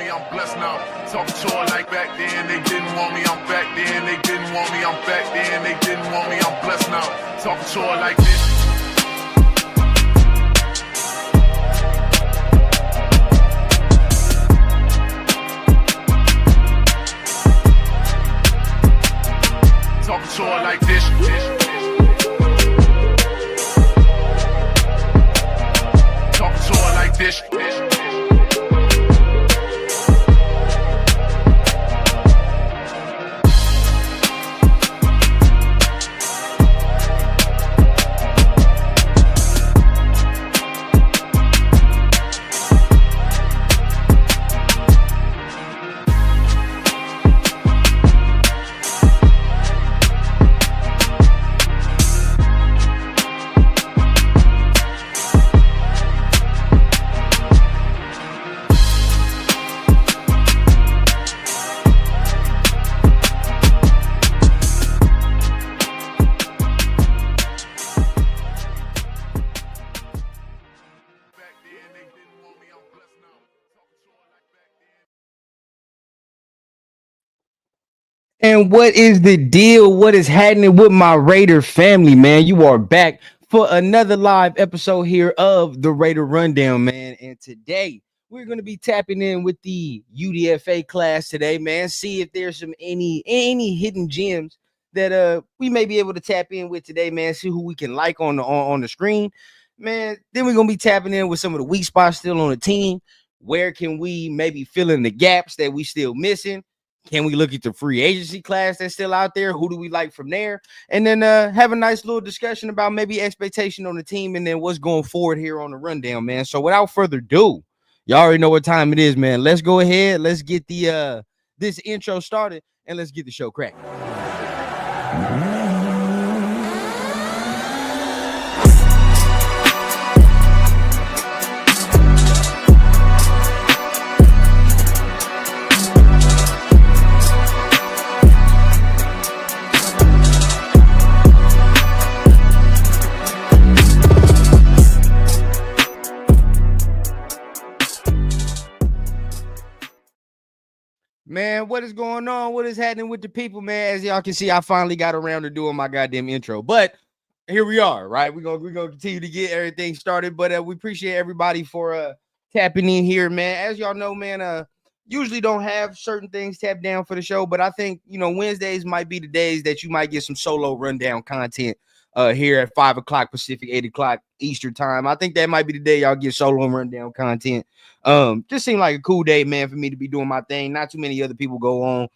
me, I'm blessed now. Talking to her like back then, they didn't want me, I'm back then. They didn't want me, I'm back then. They didn't want me, I'm blessed now. Talking to her like this. Talking to her like this. Talking to her like this. And what is the deal? What is happening with my Raider family, man? You are back for another live episode here of the Raider Rundown, man. And today we're going to be tapping in with the UDFA class today, man. See if there's some any hidden gems that we may be able to tap in with today, man. See who we can like on the screen, man. Then we're gonna be tapping in with some of the weak spots still on the team. Where can we maybe fill in the gaps that we still missing? Can we look at the free agency class that's still out there? Who do we like from there? And then have a nice little discussion about maybe expectation on the team and then what's going forward here on the rundown, man. So without further ado, y'all already know what time it is, man. Let's go ahead. Let's get the this intro started and let's get the show cracking. Man, what is going on? What is happening with the people, man? As y'all can see, I finally got around to doing my goddamn intro. But here we are, right? We're gonna continue to get everything started. But we appreciate everybody for tapping in here, man. As y'all know, man, usually don't have certain things tapped down for the show, but I think Wednesdays might be the days that you might get some solo rundown content here at 5 o'clock Pacific, 8 o'clock Eastern time. I think that might be the day y'all get solo rundown content. Just seemed like a cool day, man, for me to be doing my thing. Not too many other people go on.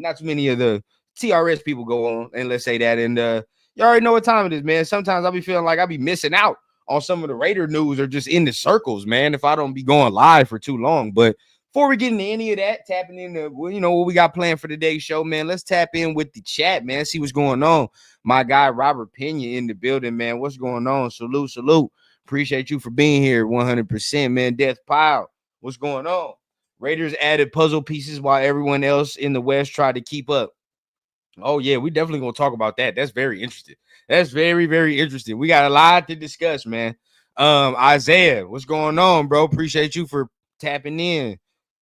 Not too many of the TRS people go on, and let's say that. And you already know what time it is, man. Sometimes I'll be feeling like I'll be missing out on some of the Raider news or just in the circles, man, if I don't be going live for too long. But before we get into any of that, tapping into what we got planned for today's show, man, let's tap in with the chat, man, see what's going on. My guy Robert Pena in the building, man. What's going on? Salute. Appreciate you for being here 100%, man. Death Pile, what's going on? Raiders added puzzle pieces while everyone else in the West tried to keep up. Oh, yeah, we definitely going to talk about that. That's very interesting. That's very, very interesting. We got a lot to discuss, man. Isaiah, what's going on, bro? Appreciate you for tapping in.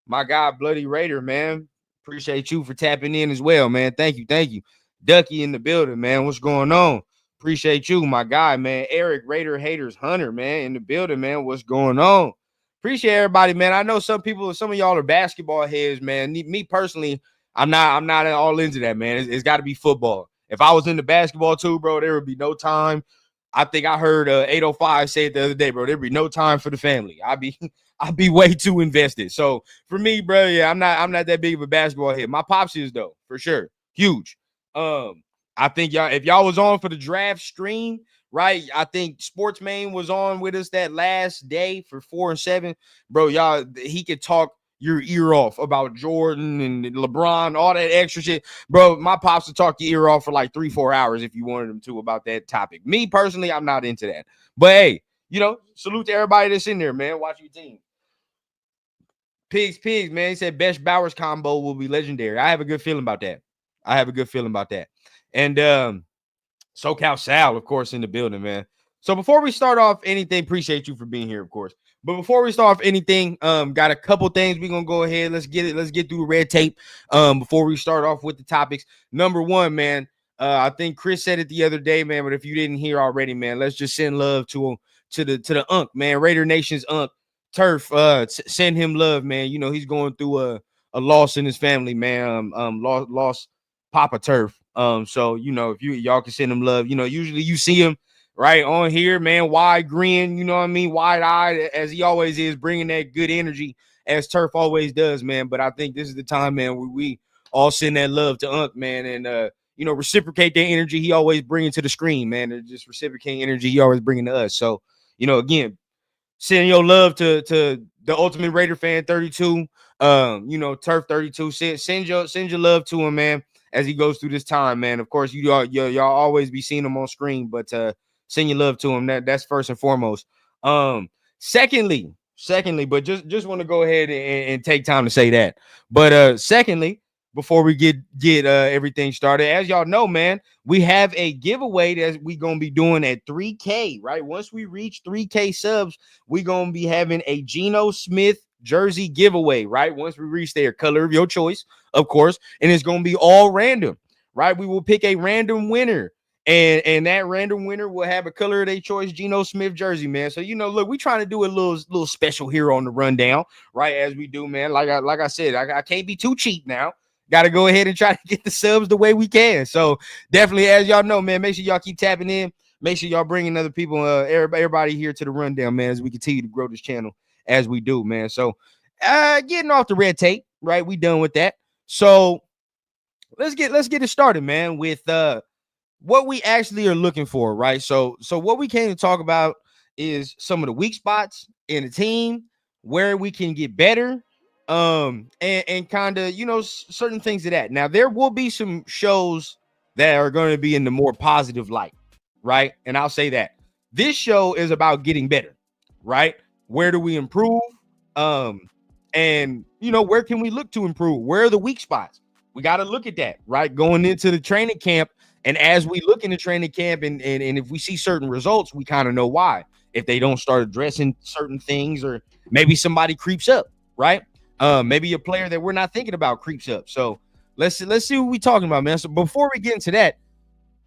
My guy, Bloody Raider, man. Appreciate you for tapping in as well, man. Thank you. Ducky in the building, man. What's going on? Appreciate you, my guy, man. Eric, Raider Haters Hunter, man, in the building, man. What's going on? Appreciate everybody, man. I know some of y'all are basketball heads, man. Me personally, I'm not all into that, man. It's got to be football. If I was into basketball too, bro, there would be no time. I think I heard 805 say it the other day, bro. There'd be no time for the family. I'd be way too invested. So for me, bro, yeah, I'm not that big of a basketball head. My pops is though, for sure, huge. I think if y'all was on for the draft stream, right? I think Sports Main was on with us that last day for 4 and 7, bro. Y'all, he could talk your ear off about Jordan and LeBron, all that extra shit, bro. My pops would talk your ear off for like 3-4 hours if you wanted him to about that topic. Me personally, I'm not into that, but hey, salute to everybody that's in there, man. Watch your team. Pigs, man. He said Best Bowers combo will be legendary. I have a good feeling about that. And SoCal Sal, of course, in the building, man. So before we start off anything, appreciate you for being here, of course. But before we start off anything, got a couple things we're gonna go ahead. Let's get it. Let's get through the red tape. Before we start off with the topics. Number one, man. I think Chris said it the other day, man. But if you didn't hear already, man, let's just send love to the Unk, man. Raider Nation's Unk Turf. Send him love, man. You know he's going through a loss in his family, man. Lost Papa Turf. So you know if y'all can send him love. You know usually you see him right on here, man, wide grin, you know what I mean, wide-eyed, as he always is, bringing that good energy, as Turf always does, man. But I think this is the time, man, where we all send that love to Unk, man, and, you know, reciprocate that energy he always bringing to the screen, man, and just reciprocate energy he always bringing to us. So, you know, again, send your love to the Ultimate Raider Fan 32, you know, Turf 32. Send your love to him, man, as he goes through this time, man. Of course, y'all always be seeing him on screen, but send your love to him. That's first and foremost. Secondly, but just want to go ahead and take time to say that. But secondly, before we get everything started, as y'all know, man, we have a giveaway that we gonna be doing at 3K, right? Once we reach 3K subs, we gonna be having a Geno Smith jersey giveaway, right? Once we reach there, color of your choice, of course, and it's gonna be all random, right? We will pick a random winner. And that random winner will have a color of their choice, Geno Smith jersey, man. So you know, look, we trying to do a little special here on the rundown, right? As we do, man. Like I said, I can't be too cheap now. Got to go ahead and try to get the subs the way we can. So definitely, as y'all know, man, make sure y'all keep tapping in. Make sure y'all bringing other people, everybody here to the rundown, man, as we continue to grow this channel as we do, man. So getting off the red tape, right? We done with that. So let's get it started, man, with what we actually are looking for, right? So what we came to talk about is some of the weak spots in the team, where we can get better, and kind of, you know, certain things of that. Now, there will be some shows that are going to be in the more positive light, right? And I'll say that this show is about getting better, right? Where do we improve? And you know, where can we look to improve? Where are the weak spots? We got to look at that, right? Going into the training camp. And as we look in the training camp and if we see certain results, we kind of know why. If they don't start addressing certain things, or maybe somebody creeps up, right? Maybe a player that we're not thinking about creeps up. So let's see what we're talking about, man. So before we get into that,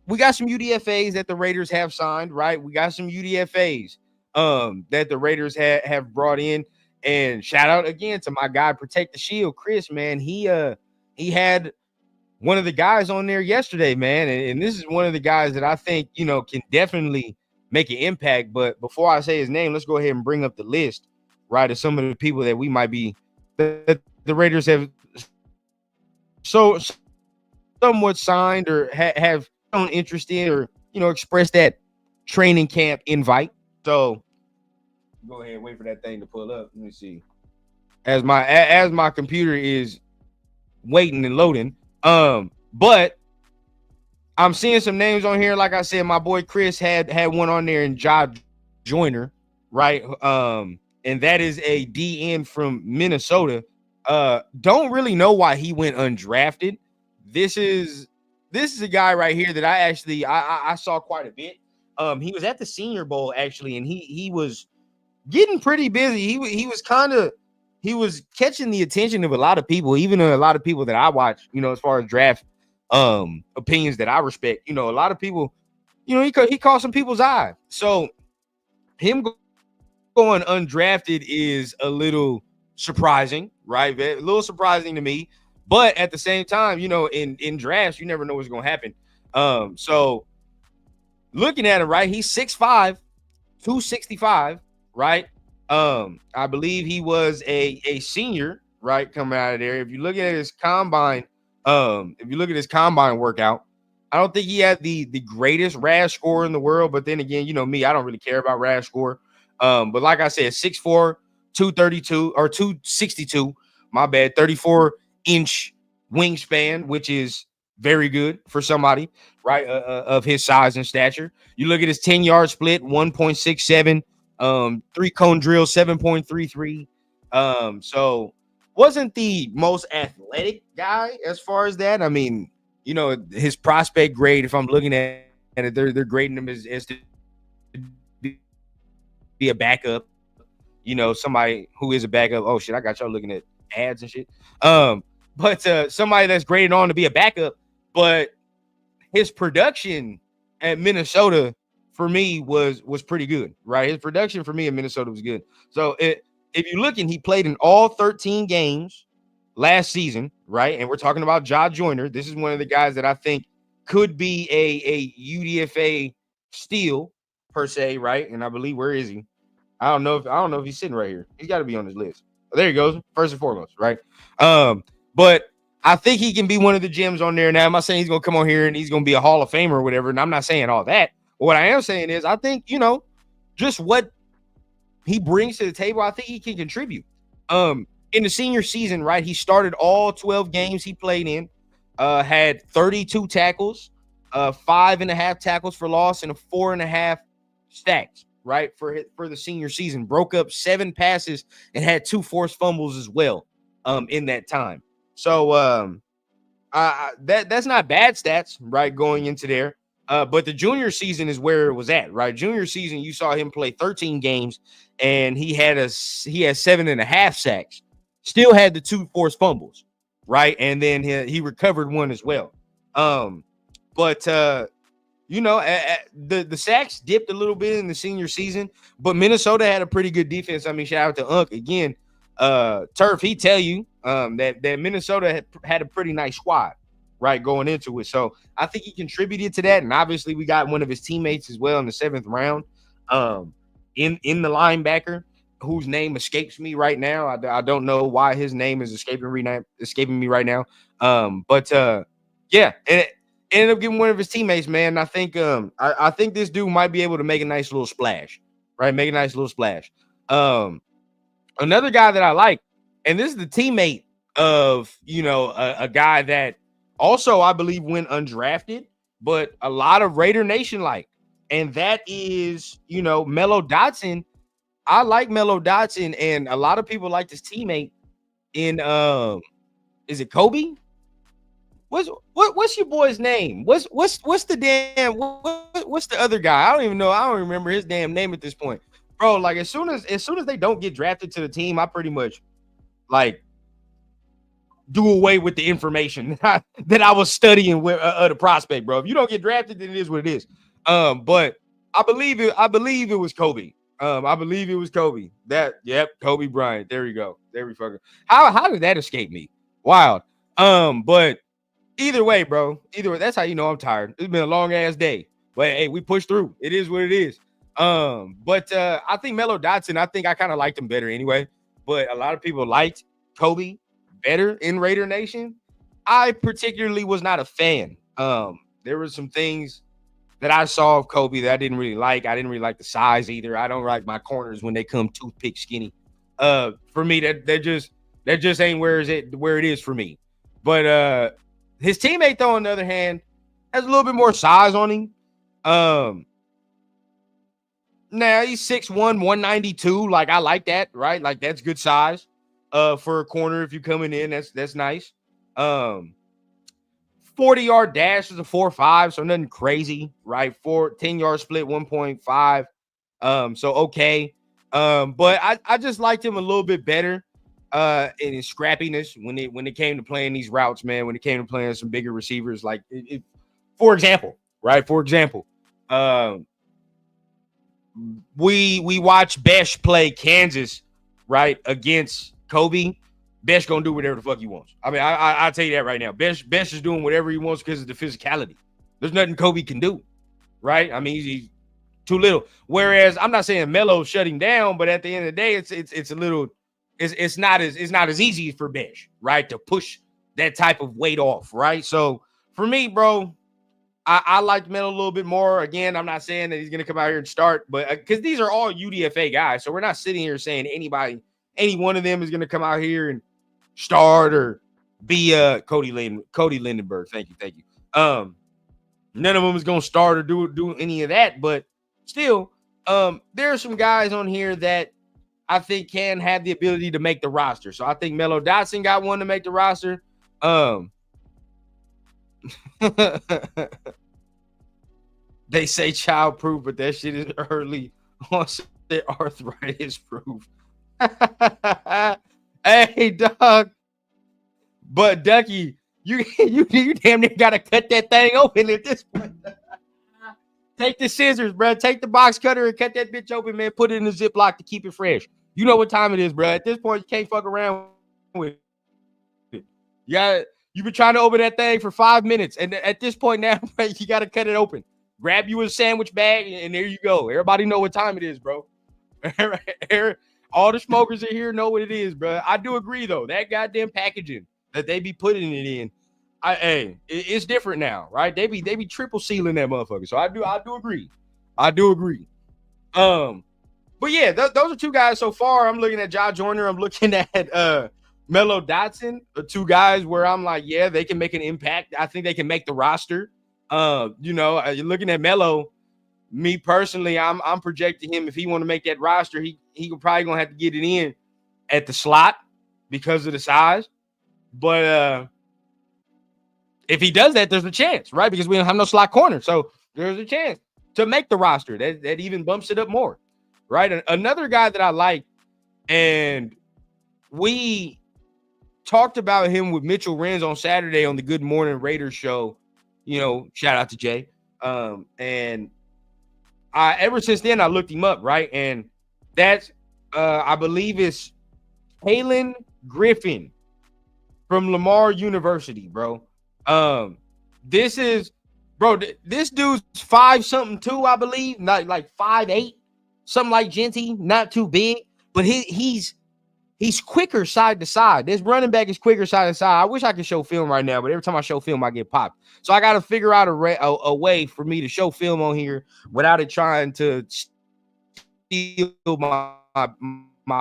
we got some UDFAs that the Raiders have signed, right? We got some UDFAs that the Raiders have brought in. And shout out again to my guy, Protect the Shield, Chris, man. He had one of the guys on there yesterday, man. And this is one of the guys that I think, you know, can definitely make an impact. But before I say his name, let's go ahead and bring up the list, right, of some of the people that we might be, that the Raiders have so somewhat signed or have shown interest in, or, you know, expressed that training camp invite. So go ahead and wait for that thing to pull up. Let me see. As my computer is waiting and loading. But I'm seeing some names on here. Like I said, my boy Chris had one on there, and Joyner, right? And that is a DN from Minnesota. Don't really know why he went undrafted. This is a guy right here that I saw quite a bit. He was at the Senior Bowl actually, and he was getting pretty busy. He was catching the attention of a lot of people, even a lot of people that I watch, you know, as far as draft opinions that I respect. You know, a lot of people, you know, he caught some people's eye. So him going undrafted is a little surprising, right? A little surprising to me. But at the same time, you know, in drafts, you never know what's going to happen. So looking at him, right, he's 6'5", 265, right? I believe he was a senior, right, coming out of there. If you look at his combine, workout, I don't think he had the greatest RAS score in the world. But then again, you know me, I don't really care about RAS score. But like I said, 6'4", 232 or 262, my bad, 34-inch wingspan, which is very good for somebody, right, of his size and stature. You look at his 10-yard split, 1.67, 3-cone drill, 7.33. So wasn't the most athletic guy as far as that. I mean, you know, his prospect grade, if I'm looking at it, they're grading him as to be a backup, somebody who is a backup. Oh shit, I got y'all looking at ads and shit. But somebody that's graded on to be a backup, but his production at Minnesota for me was pretty good, right? His production for me in Minnesota was good. So if you're looking, he played in all 13 games last season, right? And we're talking about Ja Joyner. This is one of the guys that I think could be a UDFA steal per se, right? And I believe, where is he? I don't know if he's sitting right here. He's got to be on this list. Oh, there he goes, first and foremost, right? But I think he can be one of the gems on there. Now, I'm not saying he's gonna come on here and he's gonna be a Hall of Famer or whatever. And I'm not saying all that. But what I am saying is, I think just what he brings to the table, I think he can contribute. In the senior season, right? He started all 12 games he played in, had 32 tackles, 5.5 tackles for loss, and a 4.5 sacks, right? For the senior season, broke up 7 passes and had 2 forced fumbles as well, in that time. So that's not bad stats, right? Going into there. But the junior season is where it was at, right? Junior season, you saw him play 13 games and he had 7.5 sacks, still had the 2 forced fumbles, right? And then he recovered 1 as well. But the sacks dipped a little bit in the senior season, but Minnesota had a pretty good defense. I mean, shout out to Unc again. Turf, he tell you that Minnesota had a pretty nice squad, right, going into it. So I think he contributed to that, and obviously we got one of his teammates as well in the 7th round, in the linebacker whose name escapes me right now. I don't know why his name is escaping me right now. Yeah, and it ended up getting one of his teammates, man. I think I think this dude might be able to make a nice little splash, right? Make a nice little splash. Another guy that I like, and this is the teammate of, a guy that also, I believe, went undrafted, but a lot of Raider Nation like, and that is, Mello Dotson. I like Mello Dotson, and a lot of people like this teammate in, is it Kobe? What's your boy's name? What's the other guy? I don't even know. I don't remember his damn name at this point. Bro, like as soon as they don't get drafted to the team, I pretty much like do away with the information that I was studying with the prospect, bro. If you don't get drafted, then it is what it is. But I believe it was Kobe. I believe it was Kobe. Kobe Bryant. There we go. There we fucking. How did that escape me? Wild. But either way, bro. Either way, that's how you know I'm tired. It's been a long ass day. But hey, we pushed through. It is what it is. But I think Mello Dotson, I think I kind of liked him better anyway. But a lot of people liked Kobe better in Raider Nation. I particularly was not a fan. There were some things that I saw of Kobe that I didn't really like. I didn't really like the size either. I don't like my corners when they come toothpick skinny. For me, that just ain't where it is for me. But his teammate, though, on the other hand, has a little bit more size on him. Now he's 6'1", 192. Like, I like that, right? Like, that's good size for a corner if you're coming in. That's nice. 40-yard dash is a 4.5, so nothing crazy, right? 10-yard split, 1.5. So okay. But I just liked him a little bit better in his scrappiness when it came to playing these routes, man. When it came to playing some bigger receivers, like for example, right? For example, we watch Besh play Kansas, right, against Kobe. Besh gonna do whatever the fuck he wants. I mean, I'll tell you that right now. Besh is doing whatever he wants because of the physicality. There's nothing Kobe can do, right? I mean, he's too little. Whereas I'm not saying Melo's shutting down, but at the end of the day, it's a little, it's not as easy for Besh, right, to push that type of weight off, right? So for me, bro, I liked Melo a little bit more. Again, I'm not saying that he's gonna come out here and start, but because these are all UDFA guys, so we're not sitting here saying any one of them is gonna come out here and start or be Cody Lindenberg. Thank you. None of them is gonna start or do any of that, but still, there are some guys on here that I think can have the ability to make the roster. So I think Mello Dotson got one to make the roster. They say childproof, but that shit is early on the arthritis proof. Hey, dog. But Ducky, you damn near gotta cut that thing open at this point. Take the scissors, bro. Take the box cutter and cut that bitch open, man. Put it in the Ziploc to keep it fresh. You know what time it is, bro. At this point, you can't fuck around with it. Yeah, you've been trying to open that thing for 5 minutes, and at this point now, bro, you gotta cut it open. Grab you a sandwich bag, and there you go. Everybody know what time it is, bro. All the smokers in here know what it is, bro. I do agree though. That goddamn packaging that they be putting it in, it's different now, right? They be triple sealing that motherfucker. So I do agree. But yeah, those are two guys so far. I'm looking at Ja Joyner. I'm looking at Melo Dotson, the two guys where I'm like, yeah, they can make an impact. I think they can make the roster. You're looking at Melo. Me personally, I'm projecting him. If he want to make that roster, he probably gonna have to get it in at the slot because of the size. But if he does that, there's a chance, right? Because we don't have no slot corner, so there's a chance to make the roster. That even bumps it up more, right? Another guy that I like, and we talked about him with Mitchell Renz on Saturday on the Good Morning Raiders show. Shout out to Jay. And ever since then, I looked him up, right? And that's, I believe it's Halen Griffin from Lamar University, bro. This dude's 5'2", I believe, not like 5'8", something like Genty, not too big, but he's quicker side to side. This running back is quicker side to side. I wish I could show film right now, but every time I show film, I get popped. So I got to figure out a way for me to show film on here without it trying to steal my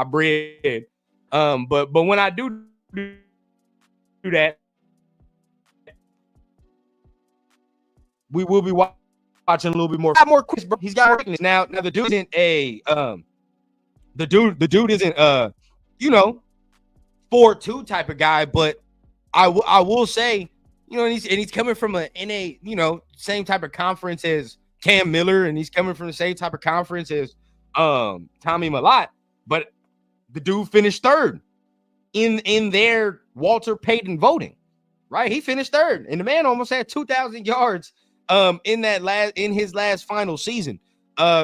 bread. But when I do that, we will be watching a little bit more. More quick, bro. He's got quickness now. Now the dude isn't the dude isn't 4'2" type of guy, but I will say, and he's coming from same type of conference as Cam Miller, and he's coming from the same type of conference as Tommy Mellott, but the dude finished third in their Walter Payton voting, right? He finished third, and the man almost had 2,000 yards in his last final season.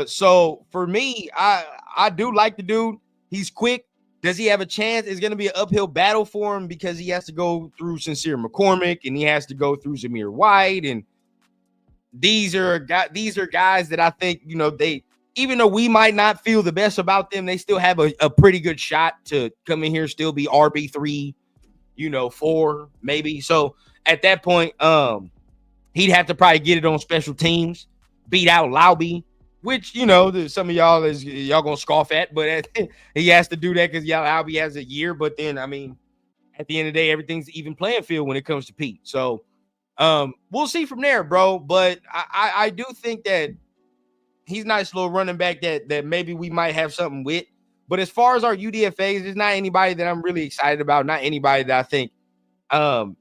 So for me, I do like the dude. He's quick. Does he have a chance? It's going to be an uphill battle for him because he has to go through Sincere McCormick and he has to go through Zamir White. And these are guys that I think, they, even though we might not feel the best about them, they still have a pretty good shot to come in here, still be RB3, 4 maybe. So at that point, he'd have to probably get it on special teams, beat out Lauby, which, some of y'all gonna scoff at, but he has to do that because Lauby has a year. But then, I mean, at the end of the day, everything's even playing field when it comes to Pete. So we'll see from there, bro. But I do think that he's a nice little running back that maybe we might have something with. But as far as our UDFAs, there's not anybody that I'm really excited about, not anybody that I think,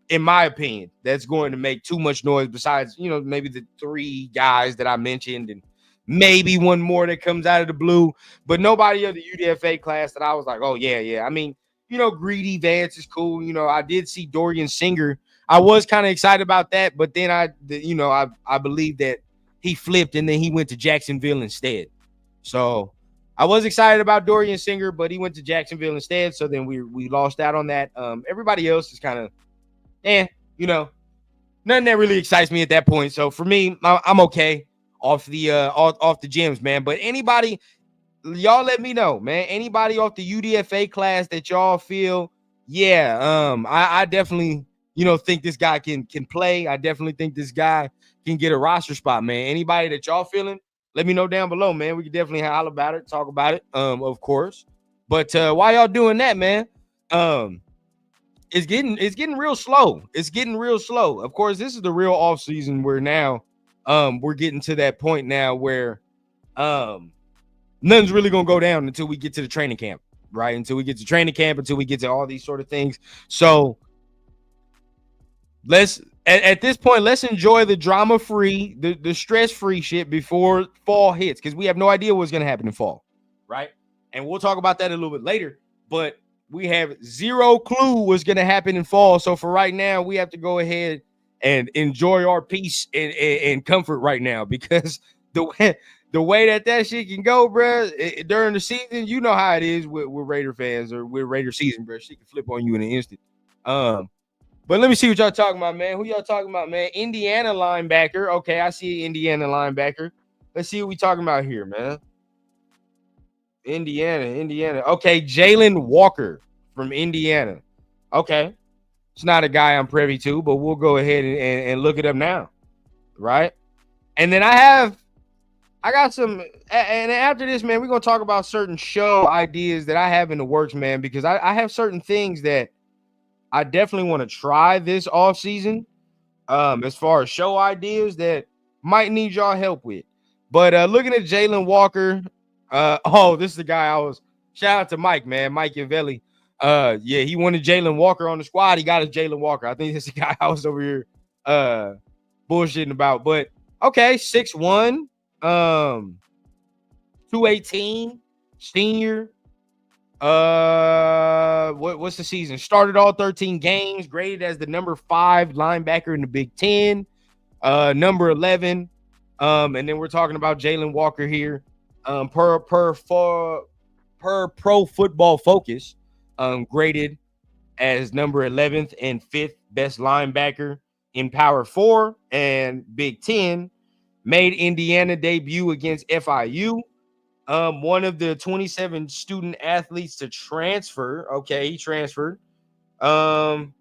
in my opinion, that's going to make too much noise besides, maybe the 3 guys that I mentioned and maybe one more that comes out of the blue, but nobody of the UDFA class that I was like, oh, yeah. I mean, Greedy Vance is cool. I did see Dorian Singer. I was kind of excited about that, but then I believe that he flipped and then he went to Jacksonville instead. So I was excited about Dorian Singer, but he went to Jacksonville instead. So then we lost out on that. Everybody else is kind of, nothing that really excites me at that point. So for me, I'm okay off the gyms, man. But anybody, y'all let me know, man. Anybody off the UDFA class that y'all feel, I definitely, think this guy can play. I definitely think this guy can get a roster spot, man. Anybody that y'all feeling, let me know down below, man. We can definitely holler about it, talk about it, of course. But while y'all doing that, man, it's getting real slow. It's getting real slow. Of course, this is the real off season where now we're getting to that point now where nothing's really gonna go down until we get to the training camp, right? Until we get to training camp, until we get to all these sort of things. So at this point, let's enjoy the drama-free, the stress-free shit before fall hits, because we have no idea what's gonna happen in fall, right? And we'll talk about that a little bit later. But we have zero clue what's going to happen in fall. So for right now, we have to go ahead and enjoy our peace and comfort right now, because the way that shit can go, bro, during the season, you know how it is with Raider fans or with Raider season, bro. She can flip on you in an instant. But let me see what y'all talking about, man. Who y'all talking about, man? Indiana linebacker. Okay, I see Indiana linebacker. Let's see what we talking about here, man. Indiana. Okay, Jalen Walker from Indiana. Okay. It's not a guy I'm privy to, but we'll go ahead and look it up now, right? And then I got some, and after this, man, we're going to talk about certain show ideas that I have in the works, man, because I have certain things that I definitely want to try this offseason, as far as show ideas that might need y'all help with. But looking at Jalen Walker, this is the guy shout out to Mike, man, Mike Yavelli. Yeah, he wanted Jalen Walker on the squad. He got his Jalen Walker. I think this is the guy I was over here bullshitting about. But okay, 6'1", 218, senior. What's the season? Started all 13 games, graded as the number 5 linebacker in the Big Ten, number 11. And then we're talking about Jalen Walker here. Per Pro Football Focus, graded as number 11th and 5th best linebacker in Power 4 and Big Ten. Made Indiana debut against FIU. One of the 27 student athletes to transfer. Okay, he transferred. Not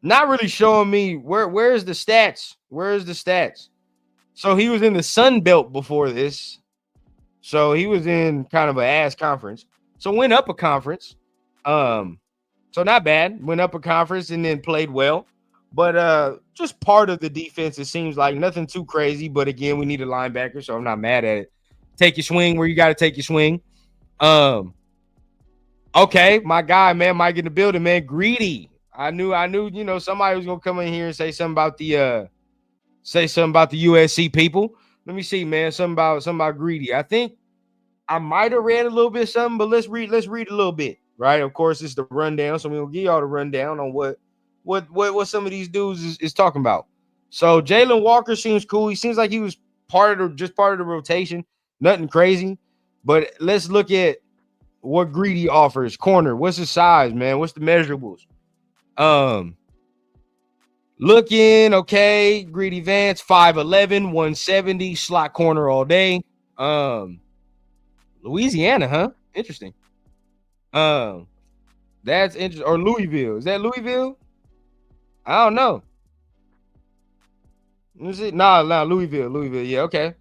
really showing me where's the stats. Where's the stats? So he was in the Sun Belt before this. So he was in kind of an ass conference. So went up a conference. So not bad. Went up a conference and then played well. But just part of the defense, it seems like nothing too crazy. But again, we need a linebacker, so I'm not mad at it. Take your swing where you got to take your swing. Okay, my guy, man, Mike in the building, man. Greedy. I knew, somebody was gonna come in here and say something about the USC people. Let me see, man. Something about Greedy. I think I might have read a little bit something, but let's read a little bit, right? Of course, it's the rundown, so we'll give y'all the rundown on what some of these dudes is talking about. So Jalen Walker seems cool. He seems like he was part of the rotation. Nothing crazy, but let's look at what Greedy offers. Corner, what's his size, man? What's the measurables? Looking okay. Greedy Vance, 5'11", 170, slot corner all day. Louisiana, huh? Interesting. That's interesting. Or Louisville. Is that Louisville? I don't know. Is it? Nah, Louisville. Yeah, okay.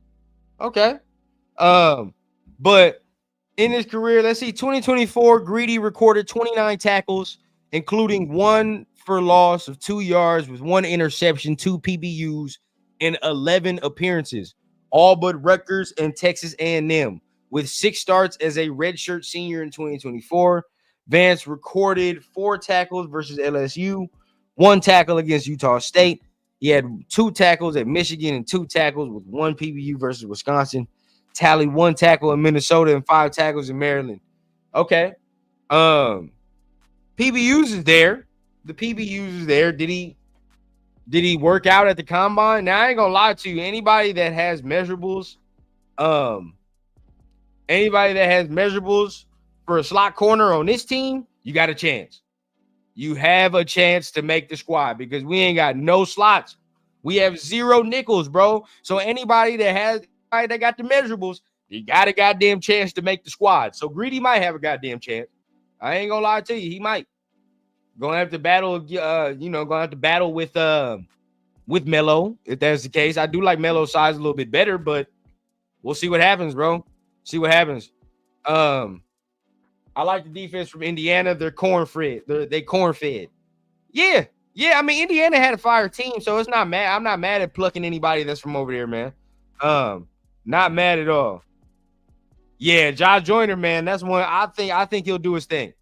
But in his career, let's see, 2024, Greedy recorded 29 tackles, including 1 for loss of 2 yards with 1 interception, 2 PBUs, and 11 appearances, all but Rutgers and Texas A&M, with 6 starts as a redshirt senior in 2024. Vance recorded 4 tackles versus LSU, 1 tackle against Utah State. He had 2 tackles at Michigan and 2 tackles with 1 PBU versus Wisconsin. Tallied 1 tackle in Minnesota and 5 tackles in Maryland. Okay. PBUs is there. The PBUs is there. Did he work out at the combine? Now I ain't gonna lie to you. Anybody that has measurables for a slot corner on this team, you got a chance. You have a chance to make the squad because we ain't got no slots. We have 0 nickels, bro. So anybody that got the measurables, you got a goddamn chance to make the squad. So Greedy might have a goddamn chance. I ain't gonna lie to you, he might. Gonna have to battle, with Melo if that's the case. I do like Melo's size a little bit better, but we'll see what happens, bro. See what happens. I like the defense from Indiana. They're corn-fed. They corn-fed. Yeah. I mean, Indiana had a fire team, so it's not mad. I'm not mad at plucking anybody that's from over there, man. Not mad at all. Yeah, Josh Joyner, man. That's one. I think he'll do his thing.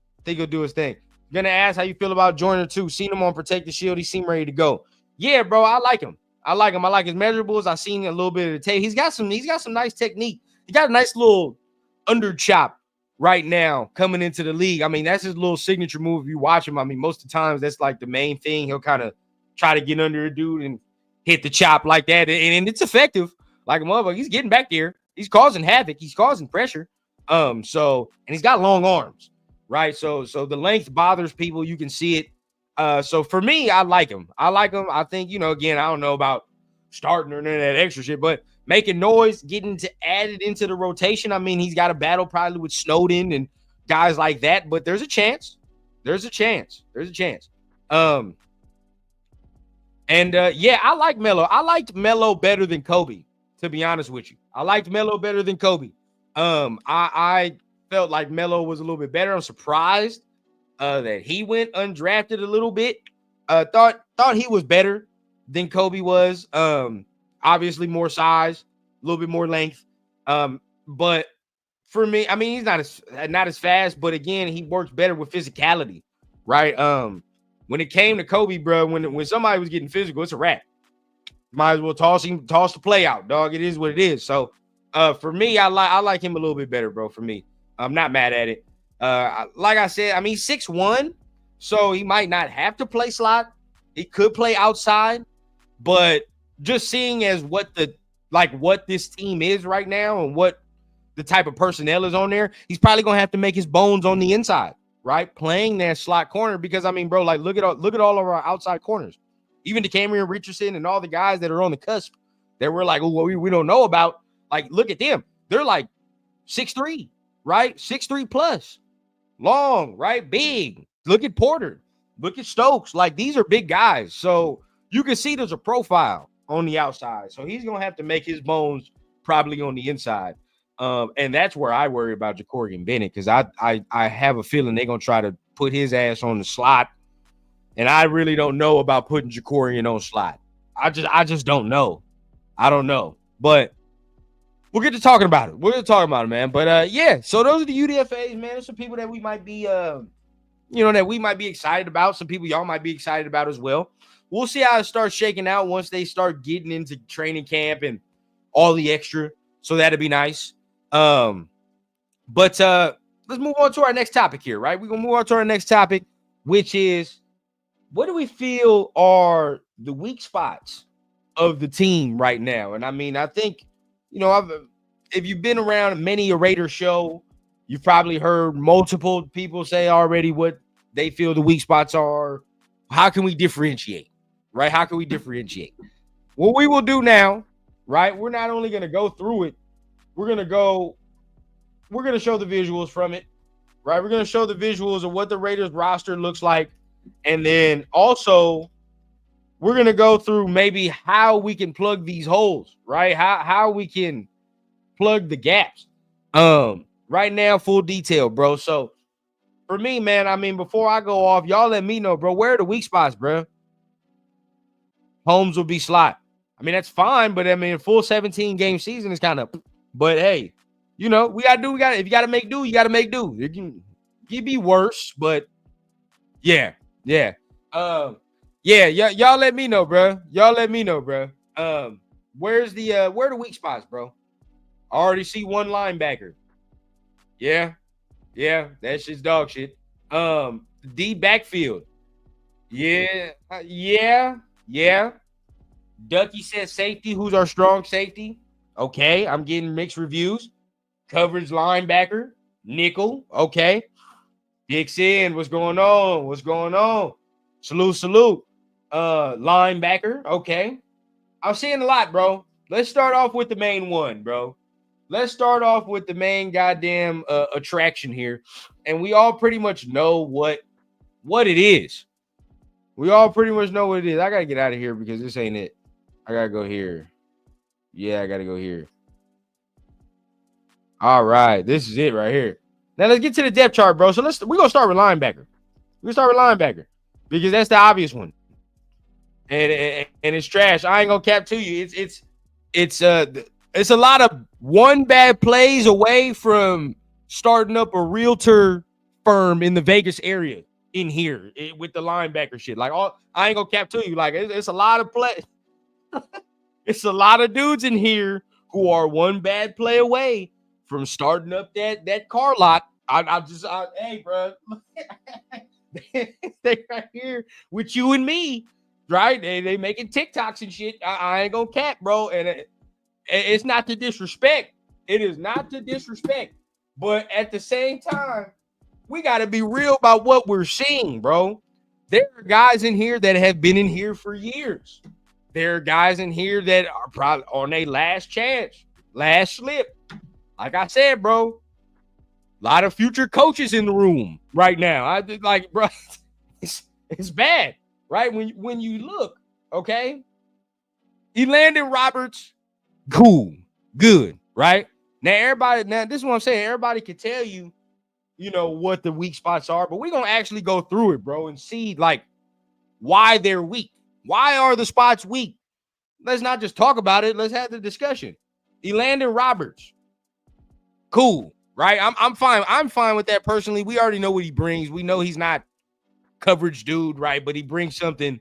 Gonna ask how you feel about Joyner too. Seen him on Protect the Shield. He seemed ready to go. Yeah, bro. I like him. I like his measurables. I seen a little bit of the tape. He's got some nice technique. He got a nice little under chop right now coming into the league. I mean, that's his little signature move. If you watch him, I mean, most of the times that's like the main thing. He'll kind of try to get under a dude and hit the chop like that. And it's effective. Like a motherfucker, he's getting back there. He's causing havoc. He's causing pressure. And he's got long arms, right? So the length bothers people. You can see it. So for me, I like him. I think, again, I don't know about starting or none of that extra shit, but making noise, getting added into the rotation. I mean, he's got a battle probably with Snowden and guys like that, but there's a chance. I like Melo. I liked Melo better than Kobe, to be honest with you. I liked Melo better than Kobe. I felt like Melo was a little bit better. I'm surprised that he went undrafted a little bit. Thought he was better than Kobe was. Obviously more size, a little bit more length. But for me, I mean, he's not as fast, but again, he works better with physicality, right? When it came to Kobe, bro, when somebody was getting physical, it's a wrap. Might as well toss the play out, dog. It is what it is. So for me, I like him a little bit better, bro. For me, I'm not mad at it. Like I said, I mean, 6'1", so he might not have to play slot. He could play outside, but just seeing as what this team is right now and what the type of personnel is on there, he's probably gonna have to make his bones on the inside, right? Playing that slot corner, because I mean, bro, like look at all of our outside corners, even Decameron Richardson and all the guys that are on the cusp that we're like, oh, we don't know about. Like, look at them. They're like 6'3", right? 6'3 plus, long, right? Big. Look at Porter. Look at Stokes. Like, these are big guys. So you can see there's a profile on the outside. So he's going to have to make his bones probably on the inside. And that's where I worry about Jacorian Bennett, because I have a feeling they're going to try to put his ass on the slot. And I really don't know about putting Jacorian on slot. I just don't know. I don't know. But we'll get to talking about it. We're going to talk about it, man. But yeah, so those are the UDFAs, man. There's some people that we might be excited about. Some people y'all might be excited about as well. We'll see how it starts shaking out once they start getting into training camp and all the extra. So that'd be nice. But let's move on to our next topic here, right? We're going to move on to our next topic, which is, what do we feel are the weak spots of the team right now? And I mean, I think, if you've been around many a Raider show, you've probably heard multiple people say already what they feel the weak spots are. How can we differentiate, right? How can we differentiate? What we will do now, right? We're not only going to go through it, we're going to show the visuals from it, right? We're going to show the visuals of what the Raiders roster looks like. And then also we're going to go through maybe how we can plug these holes, right? How we can plug the gaps. Right now, full detail, bro. So for me, man, I mean, before I go off, y'all let me know, bro, where are the weak spots, bro? Holmes will be slot. I mean, that's fine, but I mean, a full 17 game season is kind of, but hey, if you got to make do, you got to make do. It can be worse, but yeah. Y'all let me know, bro. Where are the weak spots, bro? I already see one linebacker. Yeah, that's just dog shit. D backfield. Yeah. Ducky says safety. Who's our strong safety? Okay, I'm getting mixed reviews. Coverage linebacker, nickel. Okay. Dixon, what's going on? Salute. Linebacker. Okay. I'm seeing a lot, bro. Let's start off with the main one, bro. Let's start off with the main goddamn attraction here. And we all pretty much know what it is. I got to get out of here because this ain't it. I got to go here. Yeah, I got to go here. All right. This is it right here. Now let's get to the depth chart, bro. So we're going to start with linebacker. Because that's the obvious one. And it's trash. I ain't going to cap to you. It's a lot of one bad plays away from starting up a realtor firm in the Vegas area in here with the linebacker shit. Like, I ain't gonna cap to you. Like, it's a lot of play. It's a lot of dudes in here who are one bad play away from starting up that car lot. Hey, bro, they right here with you and me, right? They making TikToks and shit. I ain't gonna cap, bro, and it's not to disrespect. It is not to disrespect, but at the same time, we got to be real about what we're seeing, bro. There are guys in here that have been in here for years. There are guys in here that are probably on their last chance, last slip. Like I said, bro, a lot of future coaches in the room right now. Bro, it's bad, right? When you look, okay, Elandon Roberts, cool, good, right? Now this is what I'm saying. Everybody can tell you, what the weak spots are, but we're gonna actually go through it, bro, and see like why they're weak. Why are the spots weak? Let's not just talk about it. Let's have the discussion. Elandon Roberts, cool, right? I'm fine. I'm fine with that personally. We already know what he brings. We know he's not coverage dude, right? But he brings something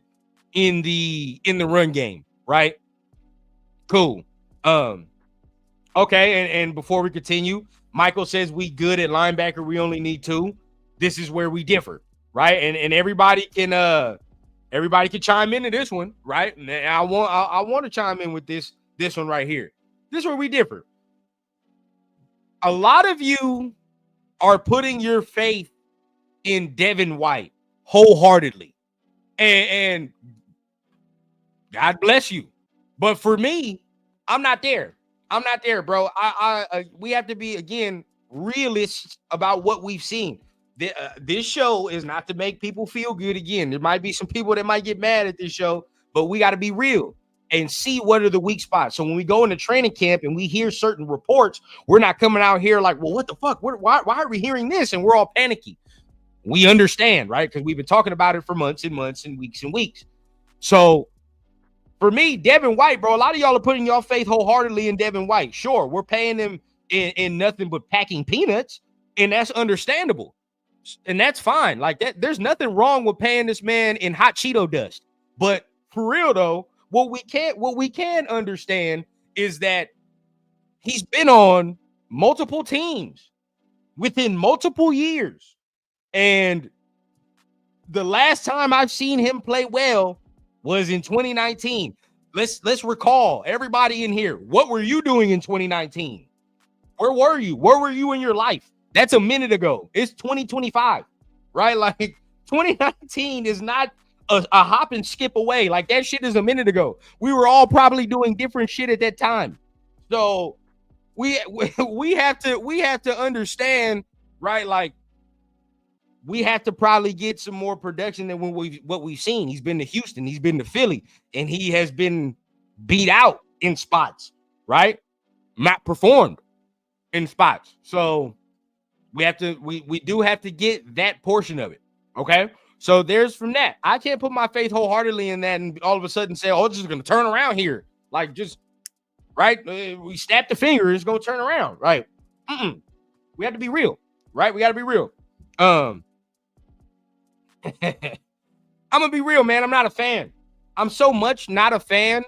in the run game, right? Cool. Okay, and before we continue, Michael says we good at linebacker. We only need 2. This is where we differ, right? And everybody can chime into this one, right? And I want to chime in with this one right here. This is where we differ. A lot of you are putting your faith in Devin White wholeheartedly, and God bless you. But for me, I'm not there. I'm not there, bro. We have to be, again, realists about what we've seen. This show is not to make people feel good. Again, there might be some people that might get mad at this show, but we got to be real and see what are the weak spots. So when we go into training camp and we hear certain reports, we're not coming out here like, well, what the fuck? Why are we hearing this? And we're all panicky. We understand, right? Because we've been talking about it for months and months and weeks. So for me, Devin White, bro, a lot of y'all are putting your faith wholeheartedly in Devin White. Sure, we're paying him in nothing but packing peanuts, and that's understandable. And that's fine. Like that, there's nothing wrong with paying this man in hot Cheeto dust. But for real though, what we can understand is that he's been on multiple teams within multiple years. And the last time I've seen him play well was in 2019. Let's recall, everybody in here, what were you doing in 2019? Where were you? Where were you in your life? That's a minute ago. It's 2025, right? Like 2019 is not a hop and skip away. Like that shit is a minute ago. We were all probably doing different shit at that time. So we have to understand, right? Like we have to probably get some more production than what we've seen. He's been to Houston, he's been to Philly, and he has been beat out in spots, right? Not performed in spots. So we do have to get that portion of it. Okay. So there's from that. I can't put my faith wholeheartedly in that and all of a sudden say, oh, it's just gonna turn around here. Like just right. We snap the finger, it's gonna turn around. Right. We have to be real, right? We gotta be real. I'm gonna be real, man. I'm not a fan. I'm so much not a fan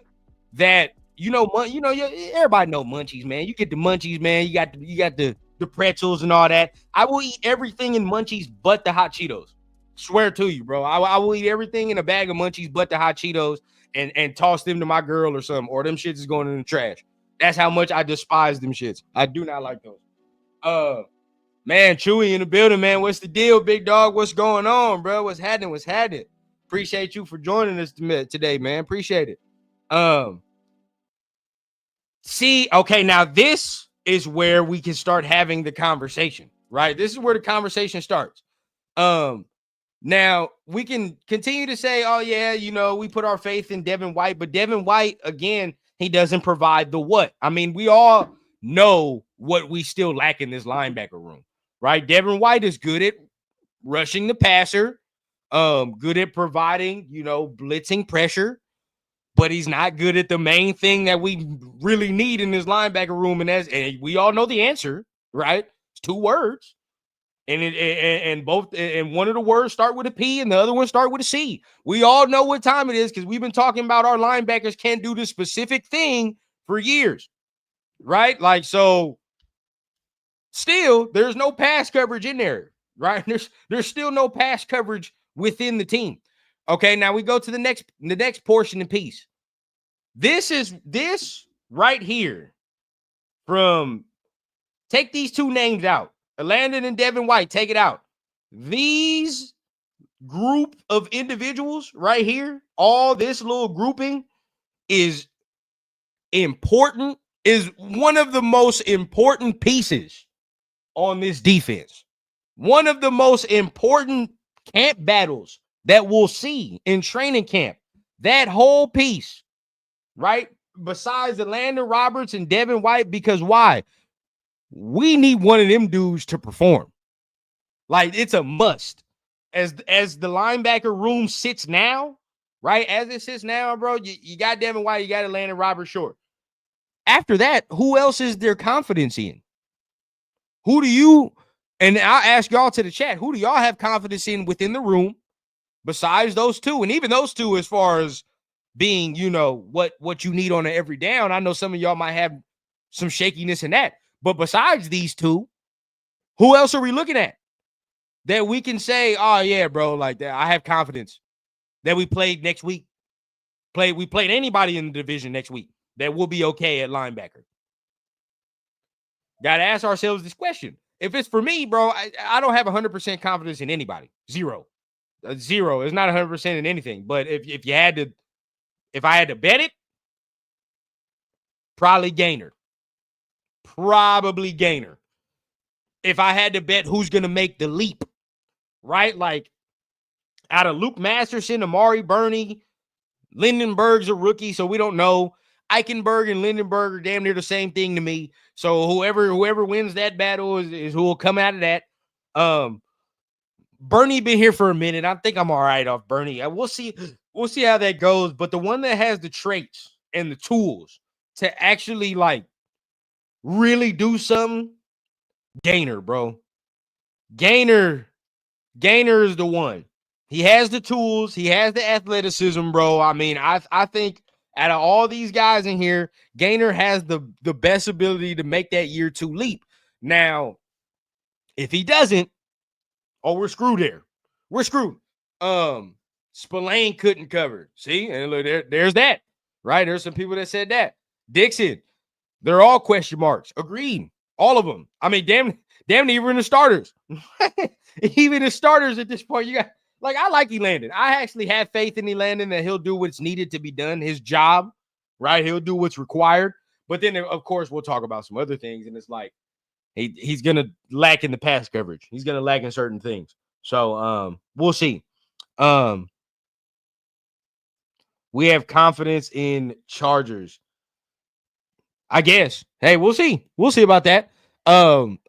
that everybody know munchies, man. You get the munchies, man. You got the pretzels and all that. I will eat everything in munchies but the hot Cheetos. Swear to you, bro. I will eat everything in a bag of munchies but the hot Cheetos and toss them to my girl or something, or them shits is going in the trash. That's how much I despise them shits. I do not like those. Man, Chewy in the building, man. What's the deal, big dog? What's going on, bro? What's happening? Appreciate you for joining us today, man. Appreciate it. See, okay, now this is where we can start having the conversation, right? This is where the conversation starts. Now we can continue to say, oh yeah, we put our faith in Devin White, but Devin White, again, he doesn't provide the what. I mean, we all know what we still lack in this linebacker room, right? Devin White is good at rushing the passer, good at providing, blitzing pressure, but he's not good at the main thing that we really need in this linebacker room. And we all know the answer, right? It's 2 words. And one of the words start with a P and the other one start with a C. We all know what time it is because we've been talking about our linebackers can't do this specific thing for years, right? Like, so Still, there's no pass coverage in there, right? There's still no pass coverage within the team. Okay, now we go to the next portion and piece. This right here from take these two names out. Landon and Devin White, take it out. These group of individuals right here, all this little grouping is important, is one of the most important pieces on this defense. One of the most important camp battles that we'll see in training camp. That whole piece, right? Besides the Landon Roberts and Devin White, because why? We need one of them dudes to perform. Like, it's a must. As the linebacker room sits now, right? As it sits now, bro, you got Devin White, you got Landon Roberts short. After that, who else is their confidence in? Who do you, and I'll ask y'all to the chat, who do y'all have confidence in within the room besides those two? And even those two, as far as being, you know, what you need on an every down. I know some of y'all might have some shakiness in that. But besides these two, who else are we looking at that we can say, oh, yeah, bro, like that, I have confidence that we played next week. We played anybody in the division next week that will be okay at linebacker. Got to ask ourselves this question. If it's for me, bro, I don't have 100% confidence in anybody. Zero. Zero. It's not 100% in anything. But if I had to bet it, probably Gainer. Probably Gainer. If I had to bet who's going to make the leap, right? Like, out of Luke Masterson, Amari Burney, Lindenberg's a rookie, so we don't know. Eichenberg and Lindenberg are damn near the same thing to me. So whoever wins that battle is who will come out of that. Burney been here for a minute. I think I'm all right off Burney. We'll see how that goes. But the one that has the traits and the tools to actually, like, really do something, Gainer, bro. Gainer is the one. He has the tools. He has the athleticism, bro. I mean, I think out of all these guys in here, Gainer has the best ability to make that year two leap. Now, if he doesn't, we're screwed there. We're screwed. Spillane couldn't cover. See? And look, there's that. Right? There's some people that said that. Dixon, they're all question marks. Agreed. All of them. I mean, damn even the starters. Even the starters at this point, you got, like, I like Elandon. I actually have faith in Elandon that he'll do what's needed to be done. His job, right? He'll do what's required. But then, of course, we'll talk about some other things. And it's like, he's going to lack in the pass coverage. He's going to lack in certain things. So we'll see. We have confidence in Chargers. I guess. Hey, we'll see. We'll see about that.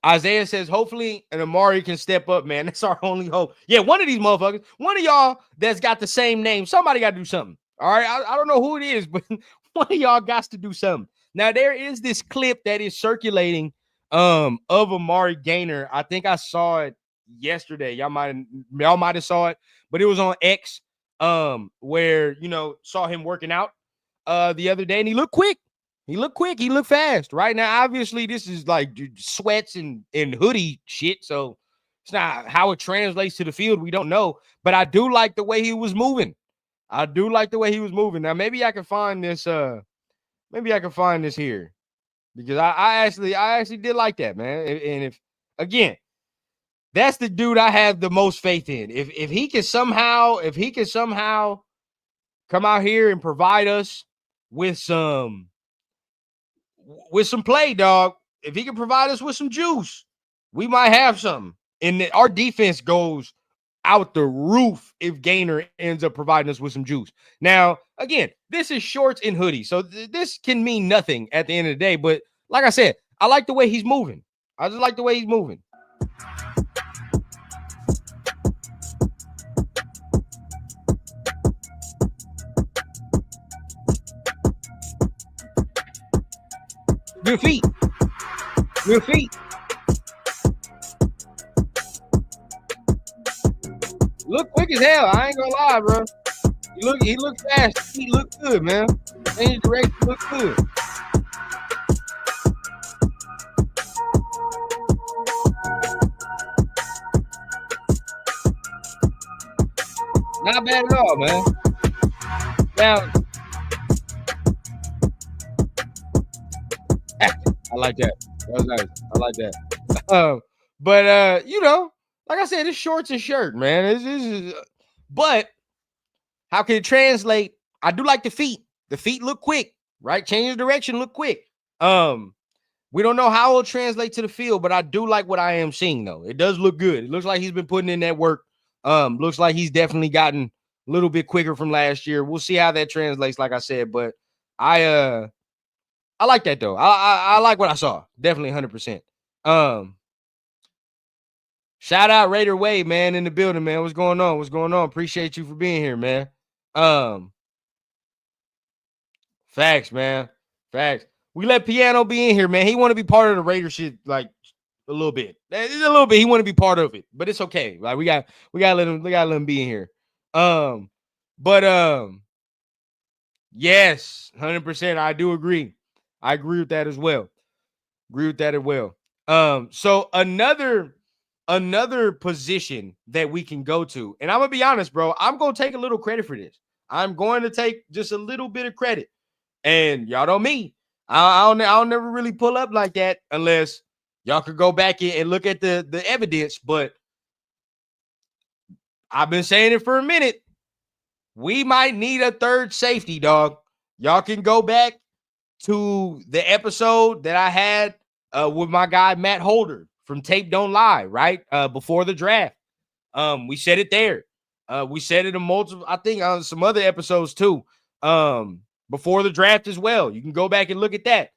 Isaiah says, hopefully an Amari can step up, man. That's our only hope. Yeah, one of these motherfuckers, one of y'all that's got the same name, somebody got to do something. All right. I don't know who it is, but one of y'all got to do something. Now, there is this clip that is circulating of Amari Gainer. I think I saw it yesterday. Y'all might have saw it, but it was on X, where, you know, saw him working out the other day, and he looked quick. He looked quick. He looked fast. Right now, obviously, this is like sweats and hoodie shit. So it's not how it translates to the field. We don't know. But I do like the way he was moving. Now, maybe I can find this. Maybe I can find this here, because I actually did like that, man. And if, again, that's the dude I have the most faith in. If he can somehow come out here and provide us with some play, dog. If he can provide us with some juice, we might have something. And our defense goes out the roof if Gainer ends up providing us with some juice. Now, again, this is shorts and hoodies, so this can mean nothing at the end of the day. But like I said, I like the way he's moving. I just like the way he's moving. Good feet. Look quick as hell. I ain't gonna lie, bro. He look fast. He look good, man. Any direction look good. Not bad at all, man. Now, I like that. That was nice. I like that. But you know, like I said, it's shorts and shirt, man. But how can it translate? I do like the feet. The feet look quick, right? Change of direction, look quick. We don't know how it'll translate to the field, but I do like what I am seeing, though. It does look good. It looks like he's been putting in that work. Looks like he's definitely gotten a little bit quicker from last year. We'll see how that translates, like I said. But I like that though. I like what I saw. Definitely 100%. Shout out Raider Wade, man, in the building, man. What's going on? What's going on? Appreciate you for being here, man. Facts, man. Facts. We let Piano be in here, man. He want to be part of the Raider shit, like a little bit. A little bit. He want to be part of it, but it's okay. Like we gotta let him be in here. But yes, 100%. I do agree. I agree with that as well. So another position that we can go to, and I'm gonna be honest, bro. I'm gonna take a little credit for this. I'm going to take just a little bit of credit. And y'all know me. I'll never really pull up like that unless y'all could go back and look at the evidence. But I've been saying it for a minute. We might need a third safety, dog. Y'all can go back to the episode that I had with my guy Matt Holder from Tape Don't Lie, right? Before the draft. We said it there. We said it in multiple, I think on some other episodes too. Before the draft as well. You can go back and look at that.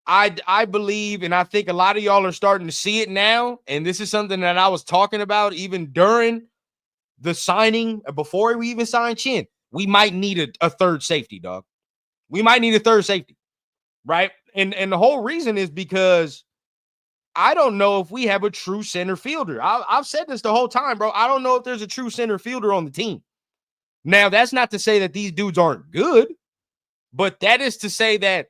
I believe, and I think a lot of y'all are starting to see it now, and this is something that I was talking about even during the signing, before we even signed Chin. We might need a third safety, dog. We might need a third safety, right? And the whole reason is because I don't know if we have a true center fielder. I've said this the whole time, bro. I don't know if there's a true center fielder on the team. Now, that's not to say that these dudes aren't good, but that is to say that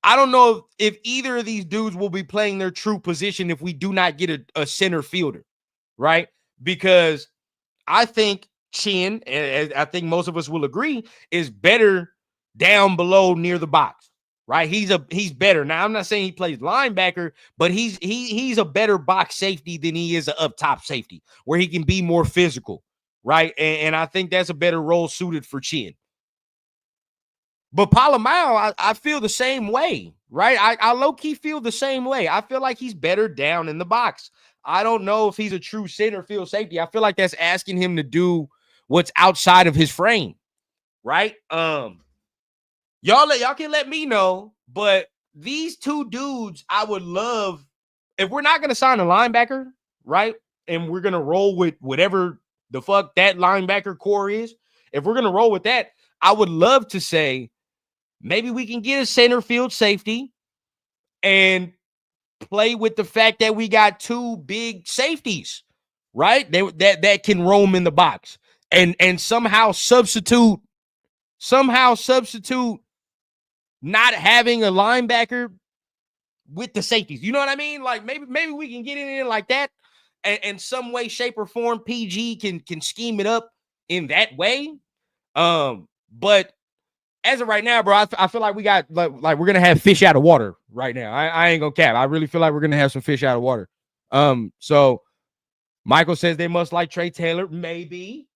I don't know if either of these dudes will be playing their true position if we do not get a center fielder, right? Because I think Chin, and I think most of us will agree, is better down below near the box, right? He's better. Now, I'm not saying he plays linebacker, but he's a better box safety than he is an up top safety, where he can be more physical, right? And I think that's a better role suited for Chin. But Palomao, I feel the same way, right? I low-key feel the same way. I feel like he's better down in the box. I don't know if he's a true center field safety. I feel like that's asking him to do what's outside of his frame, right? Y'all can let me know, but these two dudes, I would love, if we're not going to sign a linebacker, right? And we're going to roll with whatever the fuck that linebacker core is. If we're going to roll with that, I would love to say, maybe we can get a center field safety and play with the fact that we got two big safeties, right? That can roam in the box and somehow substitute not having a linebacker with the safeties. You know what I mean? Like maybe we can get in like that, and some way, shape, or form, PG can scheme it up in that way. But as of right now, bro, I feel like we got like we're gonna have fish out of water right now. I ain't gonna cap. I really feel like we're gonna have some fish out of water. So Michael says they must like Trey Taylor. Maybe.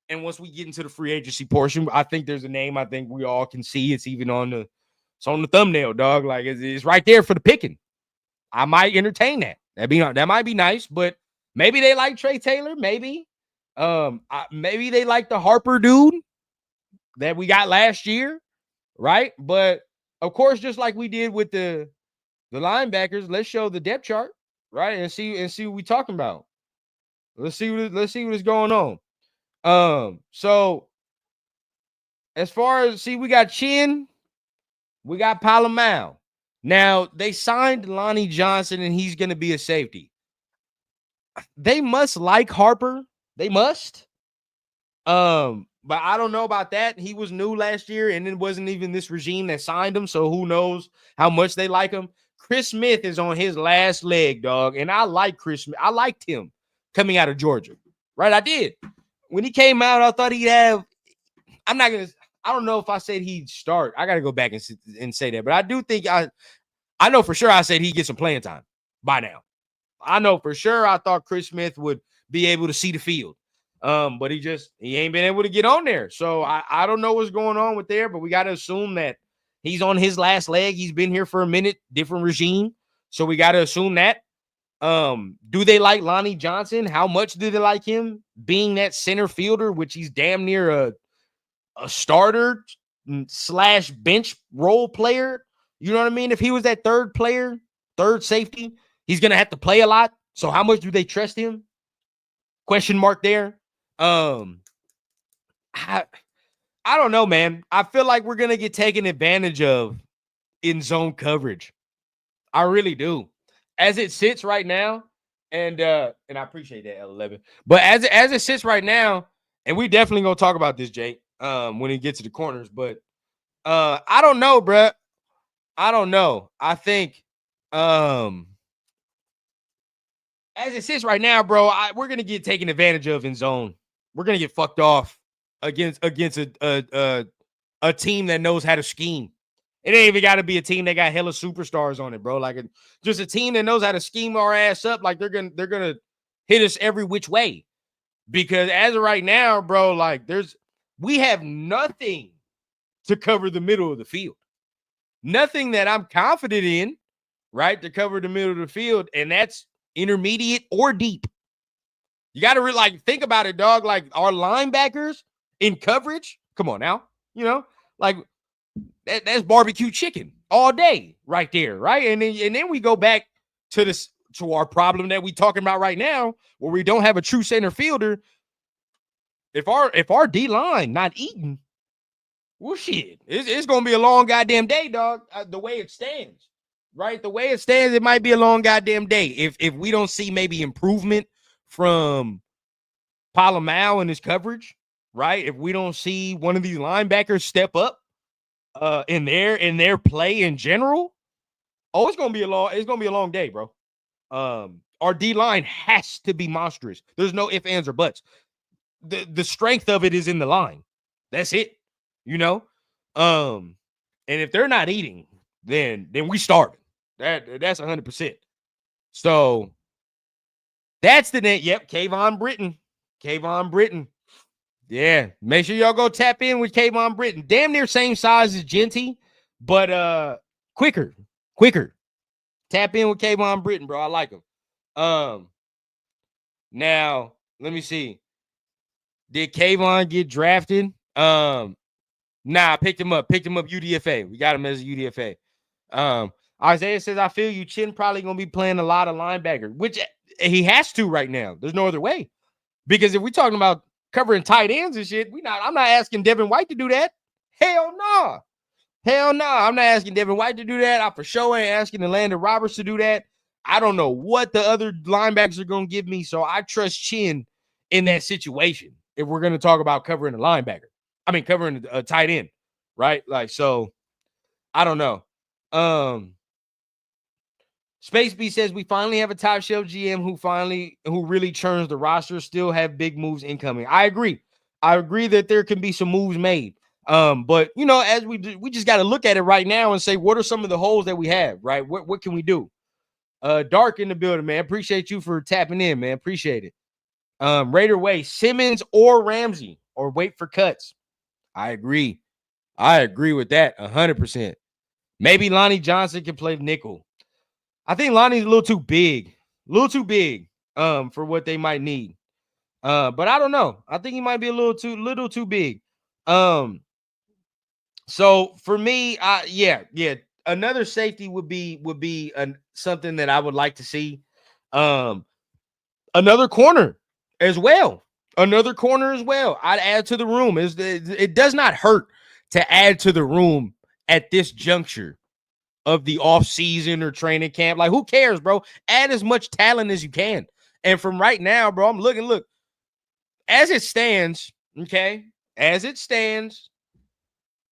And once we get into the free agency portion, I think there's a name I think we all can see. It's even on the thumbnail, dog. Like it's right there for the picking. I might entertain that. That might be nice, but maybe they like Trey Taylor. Maybe. Maybe they like the Harper dude that we got last year, right? But of course, just like we did with the linebackers, let's show the depth chart, right? And see what we're talking about. Let's see what is going on. So as far as we got Chin, we got Palomao. Now they signed Lonnie Johnson, and he's going to be a safety. They must like Harper. They must. But I don't know about that. He was new last year, and it wasn't even this regime that signed him. So who knows how much they like him. Chris Smith is on his last leg, dog. And I like Chris Smith. I liked him coming out of Georgia, right? I did. When he came out, I thought he'd have. I don't know if I said he'd start. I got to go back and say that, but I do think I know for sure I said he'd get some playing time by now. I know for sure I thought Chris Smith would be able to see the field. But he ain't been able to get on there. So I don't know what's going on with there, but we got to assume that he's on his last leg. He's been here for a minute, different regime. So we got to assume that. Do they like Lonnie Johnson? How much do they like him being that center fielder, which he's damn near a starter / bench role player? You know what I mean? If he was that third player, third safety, he's going to have to play a lot. So how much do they trust him? Question mark there. I don't know, man. I feel like we're going to get taken advantage of in zone coverage. I really do. As it sits right now, and I appreciate that, L11. But as it sits right now, and we definitely going to talk about this, Jake, when it gets to the corners, but I don't know, bruh. I don't know. I think as it sits right now, bro, we're going to get taken advantage of in zone. We're going to get fucked off against a team that knows how to scheme. It ain't even got to be a team that got hella superstars on it, bro. Like just a team that knows how to scheme our ass up. Like they're gonna hit us every which way. Because as of right now, bro, like we have nothing to cover the middle of the field. Nothing that I'm confident in, right, to cover the middle of the field, and that's intermediate or deep. You got to think about it, dog. Like our linebackers in coverage. Come on now, like. That's barbecue chicken all day right there, right? And then we go back to our problem that we talking about right now, where we don't have a true center fielder. If our D line not eating, well, shit, it's gonna be a long goddamn day, dog. The way it stands, right? The way it stands, it might be a long goddamn day if we don't see maybe improvement from Palomau in his coverage, right? If we don't see one of these linebackers step up. In their play in general, it's gonna be a long day, bro. Our D line has to be monstrous. There's no ifs, ands, or buts. The strength of it is in the line. That's it, And if they're not eating, then we starving. That's 100%. So that's the net. Yep, Kayvon Britton. Yeah, make sure y'all go tap in with Kayvon Britton. Damn near same size as Genty, but quicker. Tap in with Kayvon Britton, bro. I like him. Now let me see. Did Kayvon get drafted? Nah, I picked him up. UDFA. We got him as a UDFA. Isaiah says, I feel you. Chin probably gonna be playing a lot of linebacker, which he has to right now. There's no other way. Because if we're talking about covering tight ends and shit, I'm not asking Devin White to do that. Hell no. I'm not asking Devin White to do that. I for sure ain't asking Landon Roberts to do that. I don't know what the other linebackers are going to give me, so I trust Chin in that situation if we're going to talk about covering a linebacker. I mean, covering a tight end, right? Like, so, I don't know. Space B says we finally have a top shelf GM who really churns the roster, still have big moves incoming. I agree that there can be some moves made. But as we just got to look at it right now and say, what are some of the holes that we have, right? What can we do? Dark in the building, man. Appreciate you for tapping in, man. Appreciate it. Raider Way, Simmons or Ramsey, or wait for cuts. I agree with that 100%. Maybe Lonnie Johnson can play nickel. I think Lonnie's a little too big for what they might need. But I don't know. I think he might be a little too big. So for me, another safety would be something that I would like to see. Another corner as well. I'd add to the room. It does not hurt to add to the room at this juncture of the off season or training camp. Like, who cares, bro? Add as much talent as you can. And from right now, bro, I'm looking, look, as it stands, okay,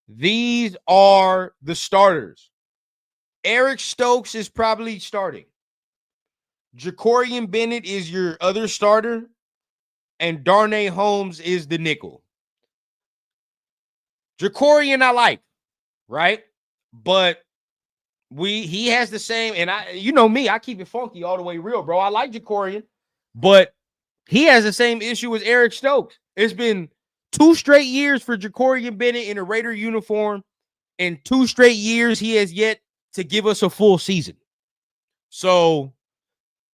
these are the starters. Eric Stokes is probably starting. Jacorian Bennett is your other starter. and Darnay Holmes is the nickel. Jacorian I like, right? But he has the same, and you know me, I keep it funky all the way real, bro. I like Jacorian, but he has the same issue as Eric Stokes. It's been 2 straight years for Jacorian Bennett in a Raider uniform, and 2 straight years he has yet to give us a full season. So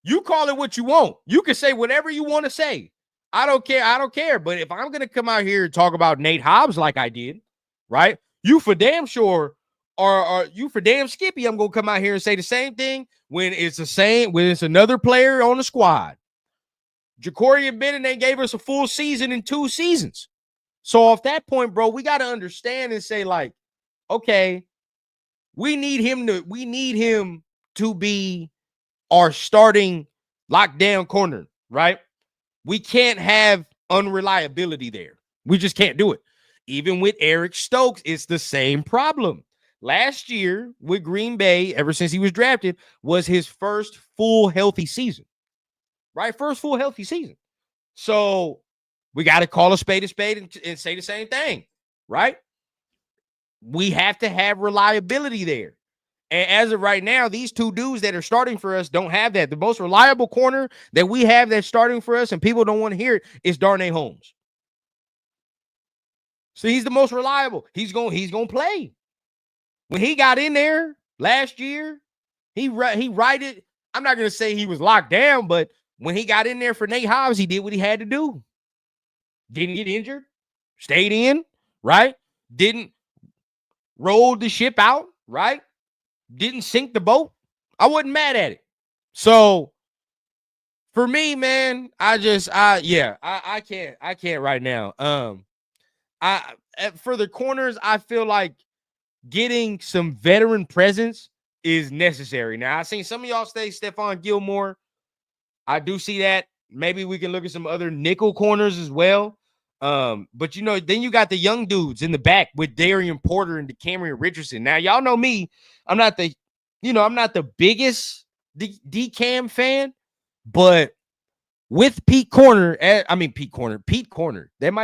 you call it what you want. You can say whatever you want to say. I don't care. I don't care. But if I'm going to come out here and talk about Nate Hobbs like I did, right? You for damn sure, or you for damn skippy, I'm going to come out here and say the same thing when it's another player on the squad. Jacorian Bennett, they gave us a full season in 2 seasons. So off that point, bro, we got to understand and say, like, okay, we need him to be our starting lockdown corner, right? We can't have unreliability there. We just can't do it. Even with Eric Stokes, it's the same problem. Last year with Green Bay, ever since he was drafted, was his first full healthy season, right? First full healthy season. So we got to call a spade and say the same thing, right? We have to have reliability there. And as of right now, these 2 dudes that are starting for us don't have that. The most reliable corner that we have that's starting for us, and people don't want to hear it, is Darnay Holmes. So he's the most reliable. He's going to play. When he got in there last year, he righted. I'm not going to say he was locked down, but when he got in there for Nate Hobbs, he did what he had to do. Didn't get injured, stayed in, right? Didn't roll the ship out, right? Didn't sink the boat. I wasn't mad at it. So for me, man, I can't right now. For the corners, I feel like getting some veteran presence is necessary. Now, I've seen some of y'all say Stephon Gilmore. I do see that. Maybe we can look at some other nickel corners as well. But you know, then you got the young dudes in the back with Darian Porter and DeCamerion Richardson. Now, y'all know me. I'm not the biggest DCam fan, but with Pete Corner. That might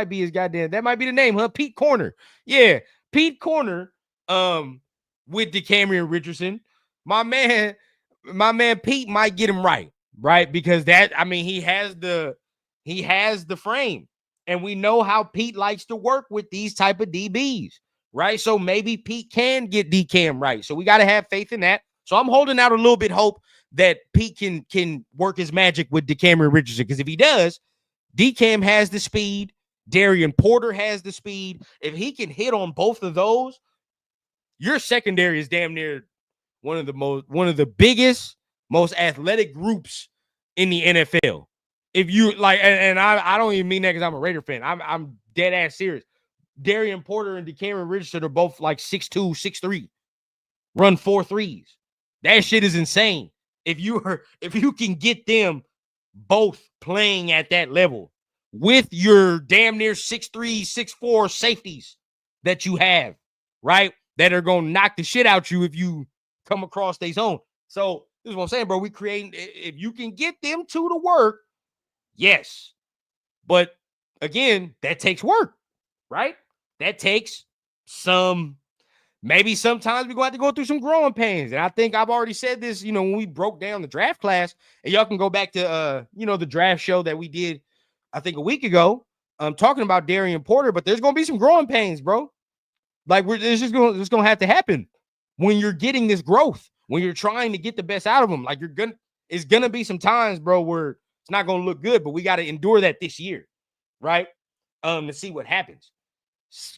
be that might be the name, huh? Pete Corner. Yeah, Pete Corner. With DeCamerion Richardson, my man Pete might get him right, because he has the frame. And we know how Pete likes to work with these type of DBs, right? So maybe Pete can get DCam right. So we got to have faith in that. So I'm holding out a little bit hope that Pete can work his magic with DeCamerion Richardson, because if he does, DCam has the speed. Darian Porter has the speed. If he can hit on both of those, your secondary is damn near one of the biggest, most athletic groups in the NFL. If you like, and I don't even mean that because I'm a Raider fan. I'm dead ass serious. Darian Porter and DeCamerion Richardson are both like 6'2", 6'3", run 4.3s. That shit is insane. If you can get them both playing at that level with your damn near 6'3", 6'4" safeties that you have, right? That are gonna knock the shit out you if you come across their zone. So this is what I'm saying, bro. We creating, if you can get them 2 to work. Yes. But again, that takes work, right? That takes maybe sometimes we're going to have to go through some growing pains. And I think I've already said this, when we broke down the draft class, and y'all can go back to, the draft show that we did, I think a week ago, talking about Darian Porter, but there's going to be some growing pains, bro. Like it's going to have to happen when you're getting this growth, when you're trying to get the best out of them. Like it's going to be some times, bro, where it's not going to look good, but we got to endure that this year, right? To see what happens.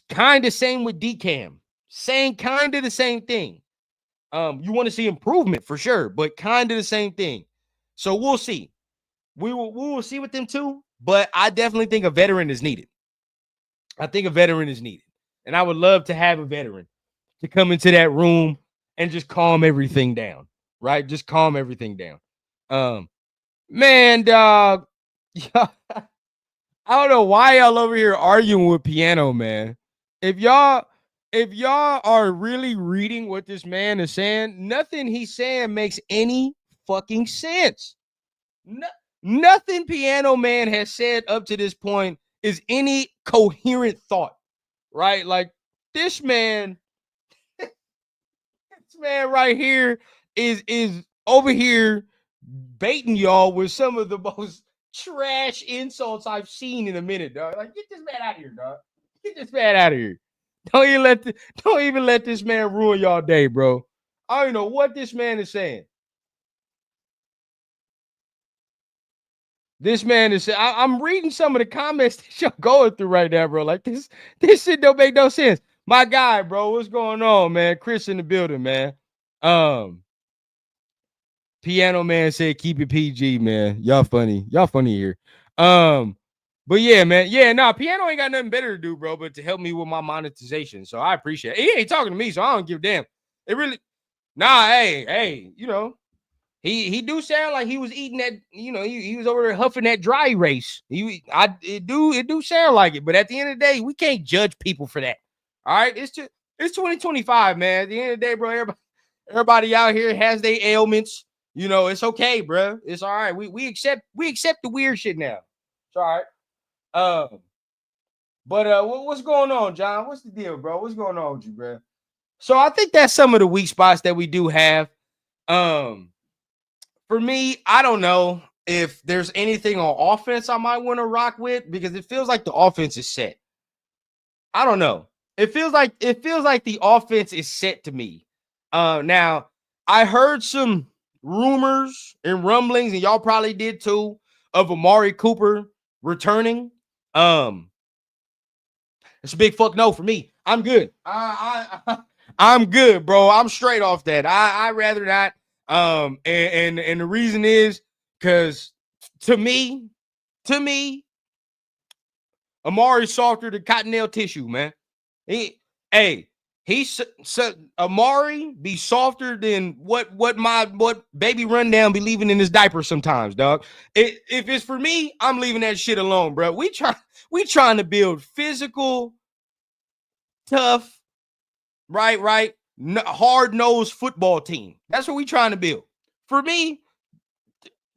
Kind of same with DCam. Kind of the same thing. You want to see improvement for sure, but kind of the same thing. So we'll see. We will see with them too, but I definitely think a veteran is needed. And I would love to have a veteran to come into that room and just calm everything down, right? Just calm everything down. Man, dog, I don't know why y'all over here arguing with Piano, man. If y'all are really reading what this man is saying, nothing he's saying makes any fucking sense. Nothing Piano Man has said up to this point is any coherent thought, right? Like this man right here is over here baiting y'all with some of the most trash insults I've seen in a minute, dog. Like, get this man out of here, dog. Get this man out of here. Don't even let this man ruin y'all day, bro. I don't even know what this man is saying. This man is. I'm reading some of the comments that y'all going through right now, bro. Like this shit don't make no sense. My guy, bro, what's going on, man? Chris in the building, man. Piano Man said, "Keep it PG, man. Y'all funny here." But yeah, man. Yeah, nah, Piano ain't got nothing better to do, bro, but to help me with my monetization. So I appreciate it. He ain't talking to me, so I don't give a damn. It really, nah, hey, you know, he do sound like he was eating that, you know, he was over there huffing that dry erase. It do sound like it, but at the end of the day, we can't judge people for that. All right, it's 2025, man. At the end of the day, bro, everybody out here has their ailments. You know, it's okay, bro. It's all right. We accept the weird shit now. It's all right. But what's going on, John? What's the deal, bro? What's going on with you, bro? So I think that's some of the weak spots that we do have. For me, I don't know if there's anything on offense I might want to rock with because it feels like the offense is set. I don't know. It feels like the offense is set to me. Now I heard some rumors and rumblings, and y'all probably did too, of Amari Cooper returning. It's a big fuck no for me. I'm good. I'm good, bro. I'm straight off that. I rather not. And the reason is because to me, Amari's softer than cottonelle tissue, man. Amari be softer than what baby rundown be leaving in his diaper sometimes, dog. If it's for me, I'm leaving that shit alone, bro. We trying to build physical, tough, right, hard-nosed football team. That's what we trying to build. For me,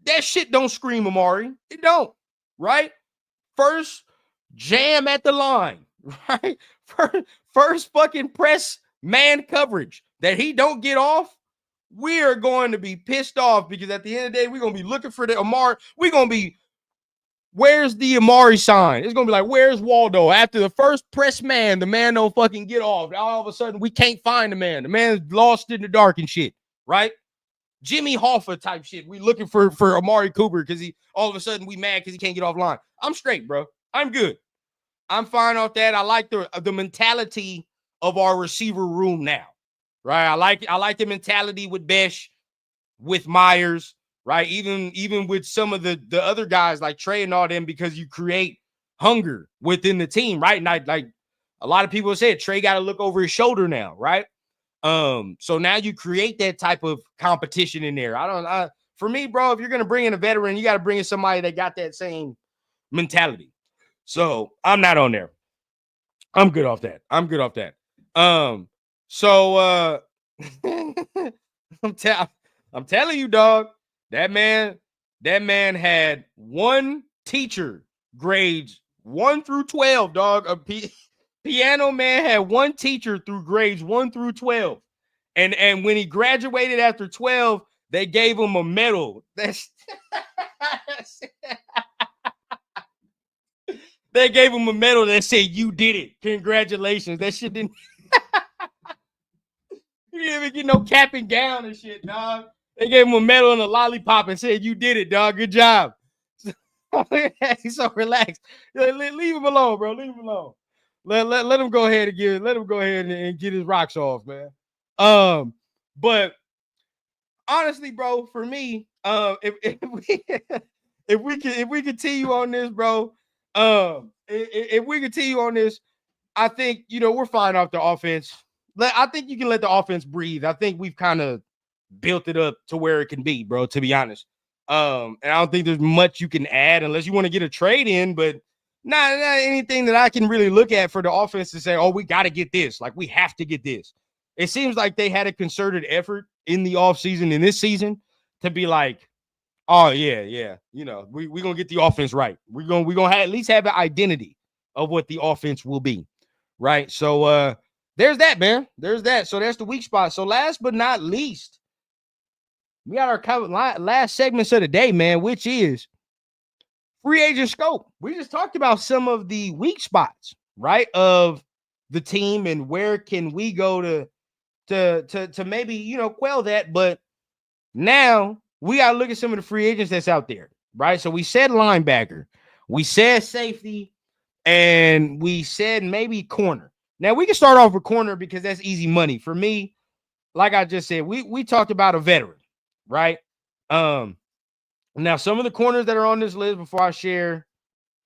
that shit don't scream Amari. It don't, right? First, jam at the line, right? First fucking press man coverage that he don't get off, we are going to be pissed off because at the end of the day, we're going to be looking for the Amari. We're going to be, where's the Amari sign? It's going to be like, where's Waldo? After the first press man, the man don't fucking get off. All of a sudden, we can't find the man. The man's lost in the dark and shit, right? Jimmy Hoffa type shit. We looking for Amari Cooper because he all of a sudden we mad because he can't get offline. I'm straight, bro. I'm good. I'm fine off that. I like the mentality of our receiver room now, right? I like the mentality with Besh, with Myers, right? Even with some of the other guys like Trey and all them, because you create hunger within the team, right? And like a lot of people said, Trey got to look over his shoulder now, right? So now you create that type of competition in there. For me, bro, if you're gonna bring in a veteran, you got to bring in somebody that got that same mentality. So I'm not on there. I'm good off that. So I'm telling you, dog, that man had one teacher grades 1 through 12, dog. Piano Man had one teacher through grades 1 through 12. And when he graduated after 12, they gave him a medal. They gave him a medal that said, "You did it. Congratulations." That shit didn't. He didn't even get no cap and gown and shit, dog. They gave him a medal and a lollipop and said, "You did it, dog. Good job." He's so relaxed. Leave him alone, bro. Leave him alone. Let him go ahead and get his rocks off, man. But honestly, bro, for me, if we continue on this, bro, if we continue on this, I think, you know, we're fine off the offense. I think you can let the offense breathe. I think we've kind of built it up to where it can be, bro, to be honest. And I don't think there's much you can add unless you want to get a trade in, but not anything that I can really look at for the offense to say, oh, we got to get this. Like, we have to get this. It seems like they had a concerted effort in the offseason, in this season, to be like, Oh yeah. You know, we gonna get the offense right. We're gonna at least have an identity of what the offense will be, right? So there's that, man. There's that. So that's the weak spot. So last but not least, we got our last segments of the day, man, which is free agent scope. We just talked about some of the weak spots, right, of the team and where can we go to maybe, you know, quell that. But now we got to look at some of the free agents that's out there, right? So we said linebacker, we said safety, and we said maybe corner. Now we can start off with corner because that's easy money for me. Like I just said, we talked about a veteran, right? Now some of the corners that are on this list before I share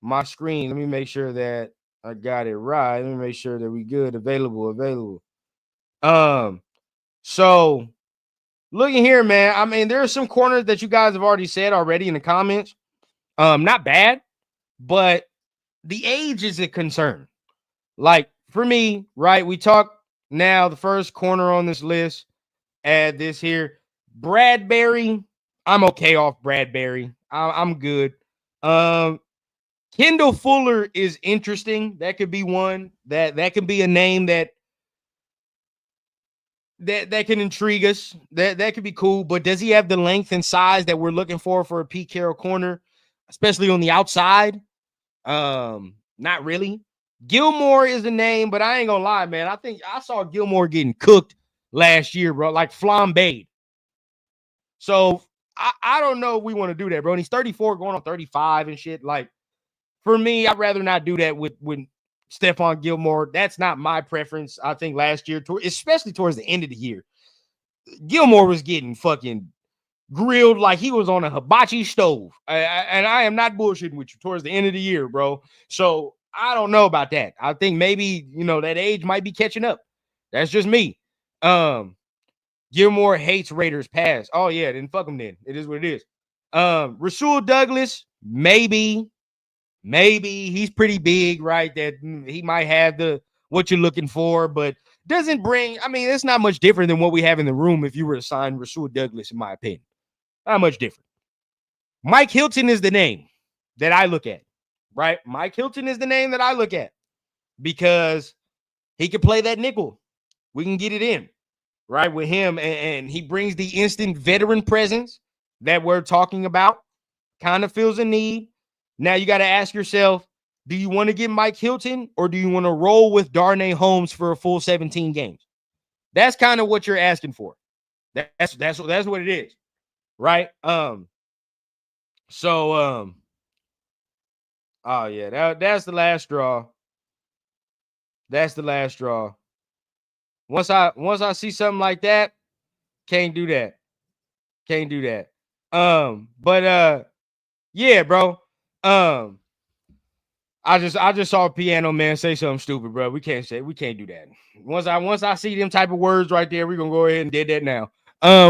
my screen, let me make sure that I got it right. Let me make sure that we good. Available. So looking here, man. I mean, there are some corners that you guys have already said already in the comments. Not bad, but the age is a concern. Like for me, right? We talk now. The first corner on this list, add this here. Bradbury. I'm okay off Bradbury. I'm good. Kendall Fuller is interesting. That could be one that could be a name that can intrigue us. That could be cool. But does he have the length and size that we're looking for a Pete Carroll corner, especially on the outside? Not really. Gilmore is the name, but I ain't gonna lie, man. I think I saw Gilmore getting cooked last year, bro, like flambéed. So I don't know if we want to do that, bro. And he's 34, going on 35 and shit. Like for me, I'd rather not do that with Stephon Gilmore. That's not my preference. I think last year, especially towards the end of the year, Gilmore was getting fucking grilled like he was on a hibachi stove. And I am not bullshitting with you towards the end of the year, bro. So I don't know about that. I think maybe, you know, that age might be catching up. That's just me. Gilmore hates Raiders pass. Oh, yeah, then fuck him then. It is what it is. Rasul Douglas, maybe he's pretty big, right? That he might have what you're looking for, but doesn't bring. I mean, it's not much different than what we have in the room if you were to sign Rasul Douglas, in my opinion. Not much different. Mike Hilton is the name that I look at, right? Mike Hilton is the name that I look at because he can play that nickel. We can get it in, right, with him, and he brings the instant veteran presence that we're talking about. Kind of feels a need. Now you got to ask yourself, do you want to get Mike Hilton or do you want to roll with Darnay Holmes for a full 17 games? That's kind of what you're asking for. That's what it is, right? Oh yeah, that's the last straw. That's the last straw. Once I see something like that, can't do that. Yeah, bro. I just saw Piano Man say something stupid, bro. We can't do that. Once I see them type of words right there, we're gonna go ahead and did that now. I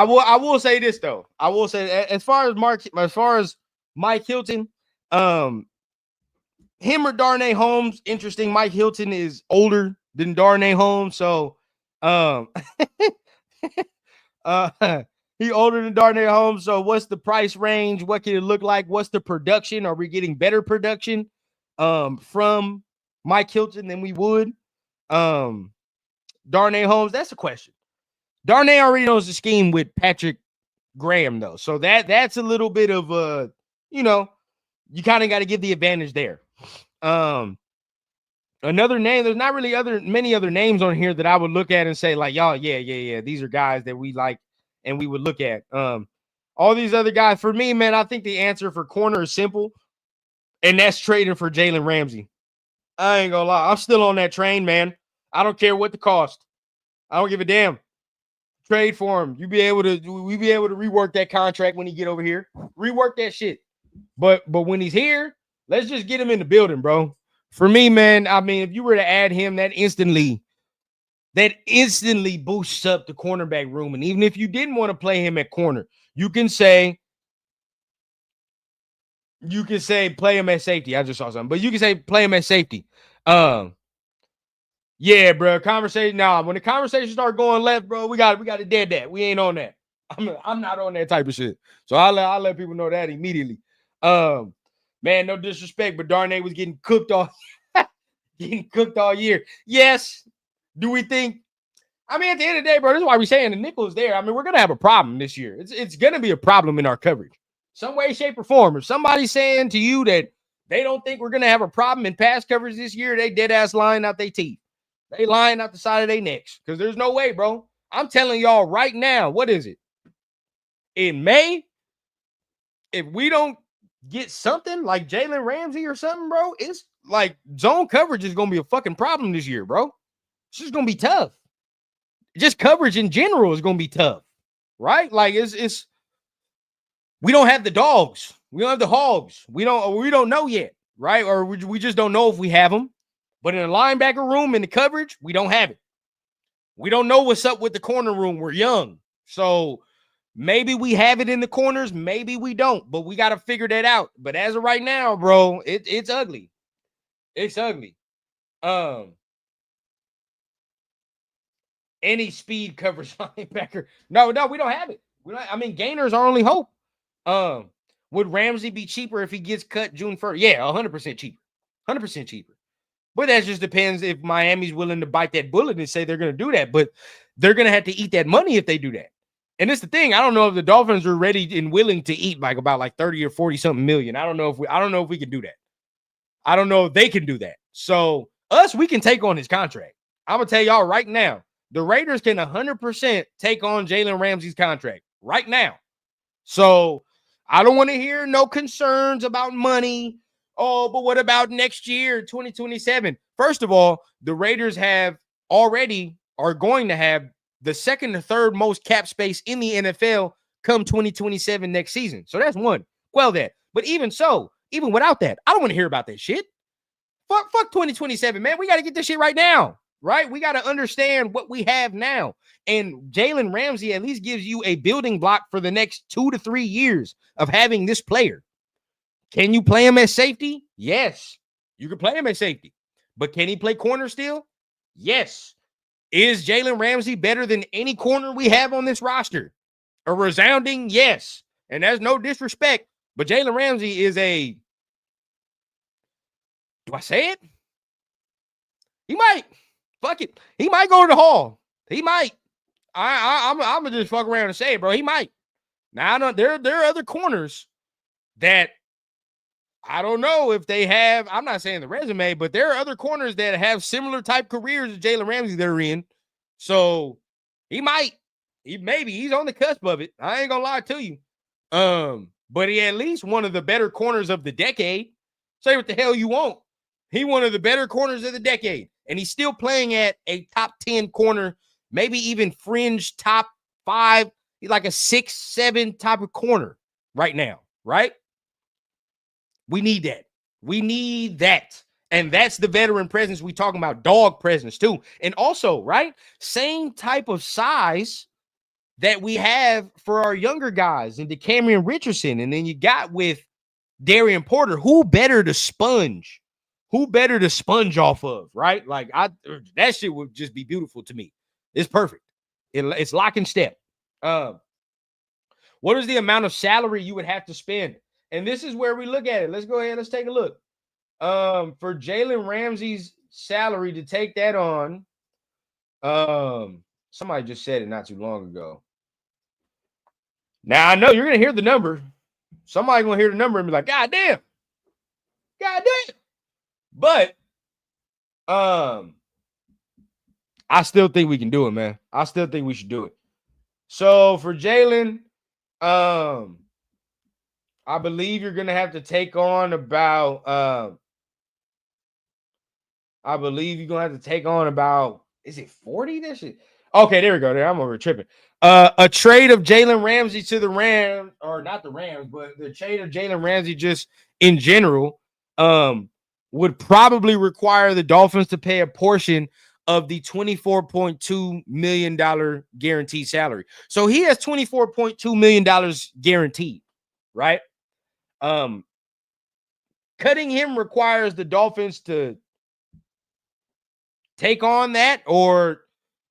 will say this though. I will say as far as Mike Hilton, him or Darnay Holmes, interesting. Mike Hilton is older than Darnay Holmes, so he older than Darnay Holmes. So what's the price range? What can it look like? What's the production? Are we getting better production from Mike Hilton than we would Darnay Holmes? That's a question. Darnay already knows the scheme with Patrick Graham, though. So that's a little bit of you kind of got to give the advantage there. Another name, there's not really many other names on here that I would look at and say, like, y'all, yeah. These are guys that we like and we would look at. All these other guys, for me, man, I think the answer for corner is simple, and that's trading for Jalen Ramsey. I ain't gonna lie. I'm still on that train, man. I don't care what the cost. I don't give a damn. Trade for him. We be able to rework that contract when he get over here. Rework that shit. But when he's here, let's just get him in the building, bro. For me, man, I mean, if you were to add him, that instantly boosts up the cornerback room. And even if you didn't want to play him at corner, you can say play him at safety. I just saw something, but you can say play him at safety. Yeah, bro. Conversation. Nah, when the conversation start going left, bro, we got to dead that. We ain't on that. I'm not on that type of shit. So I'll let people know that immediately. Man, no disrespect, but Darnay was getting cooked all year. Yes. Do we think? I mean, at the end of the day, bro, this is why we're saying the nickel is there. I mean, we're gonna have a problem this year. It's gonna be a problem in our coverage, some way, shape, or form. If somebody's saying to you that they don't think we're gonna have a problem in pass coverage this year, they dead ass lying out their teeth. They lying out the side of their necks because there's no way, bro. I'm telling y'all right now. What is it? In May, if we don't get something like Jalen Ramsey or something, bro, it's like zone coverage is gonna be a fucking problem this year, bro. It's just gonna be tough. Just coverage in general is gonna be tough, right? Like it's we don't have the dogs, we don't have the hogs, we don't know yet, right? Or we just don't know if we have them. But in the linebacker room in the coverage, we don't have it. We don't know what's up with the corner room. We're young, so maybe we have it in the corners, maybe we don't. But we got to figure that out. But as of right now, bro, it's ugly. It's ugly. Any speed coverage linebacker. No, we don't have it. I mean, Gainer's our only hope. Would Ramsey be cheaper if he gets cut June 1st? Yeah, 100% cheaper. 100% cheaper. But that just depends if Miami's willing to bite that bullet and say they're going to do that. But they're going to have to eat that money if they do that. And it's the thing. I don't know if the Dolphins are ready and willing to eat about 30 or 40 something million. I don't know if we can do that. I don't know if they can do that. So we can take on his contract. I'm going to tell y'all right now. The Raiders can 100% take on Jalen Ramsey's contract right now. So I don't want to hear no concerns about money. Oh, but what about next year, 2027? First of all, the Raiders are going to have the second or third most cap space in the NFL come 2027 next season. So that's one. Well, that. But even without that, I don't want to hear about that shit. Fuck 2027, man. We got to get this shit right now. Right? We got to understand what we have now. And Jalen Ramsey at least gives you a building block for the next 2 to 3 years of having this player. Can you play him as safety? Yes. You can play him as safety. But can he play corner still? Yes. Is Jalen Ramsey better than any corner we have on this roster? A resounding yes. And there's no disrespect, but Jalen Ramsey is do I say it? He might. Fuck it. He might go to the Hall. He might. I'm gonna just fuck around and say it, bro. He might. Now I don't. There are other corners that I don't know if they have. I'm not saying the resume, but there are other corners that have similar type careers as Jalen Ramsey they're in. So he might. He's on the cusp of it. I ain't gonna lie to you. But he at least one of the better corners of the decade. Say what the hell you want. He one of the better corners of the decade. And he's still playing at a top 10 corner, maybe even fringe top 5. He's like a 6, 7 type of corner right now, right? We need that. We need that. And that's the veteran presence we talking about, dog presence too. And also, right, same type of size that we have for our younger guys into Cameron Richardson. And then you got with Darian Porter, who better to sponge? Who better to sponge off of, right? Like that shit would just be beautiful to me. It's perfect. It's lock and step. What is the amount of salary you would have to spend? And this is where we look at it. Let's go ahead. Let's take a look. For Jalen Ramsey's salary to take that on. Somebody just said it not too long ago. Now I know you're gonna hear the number. Somebody gonna hear the number and be like, God damn. But I still think we can do it, man. I still think we should do it. So for Jalen, I believe you're gonna have to take on about is it 40? That shit. Okay, there we go. There, I'm over tripping. A trade of Jalen Ramsey to the Rams, or not the Rams, but the trade of Jalen Ramsey just in general, would probably require the Dolphins to pay a portion of the $24.2 million guaranteed salary. So he has $24.2 million guaranteed, right? Cutting him requires the Dolphins to take on that or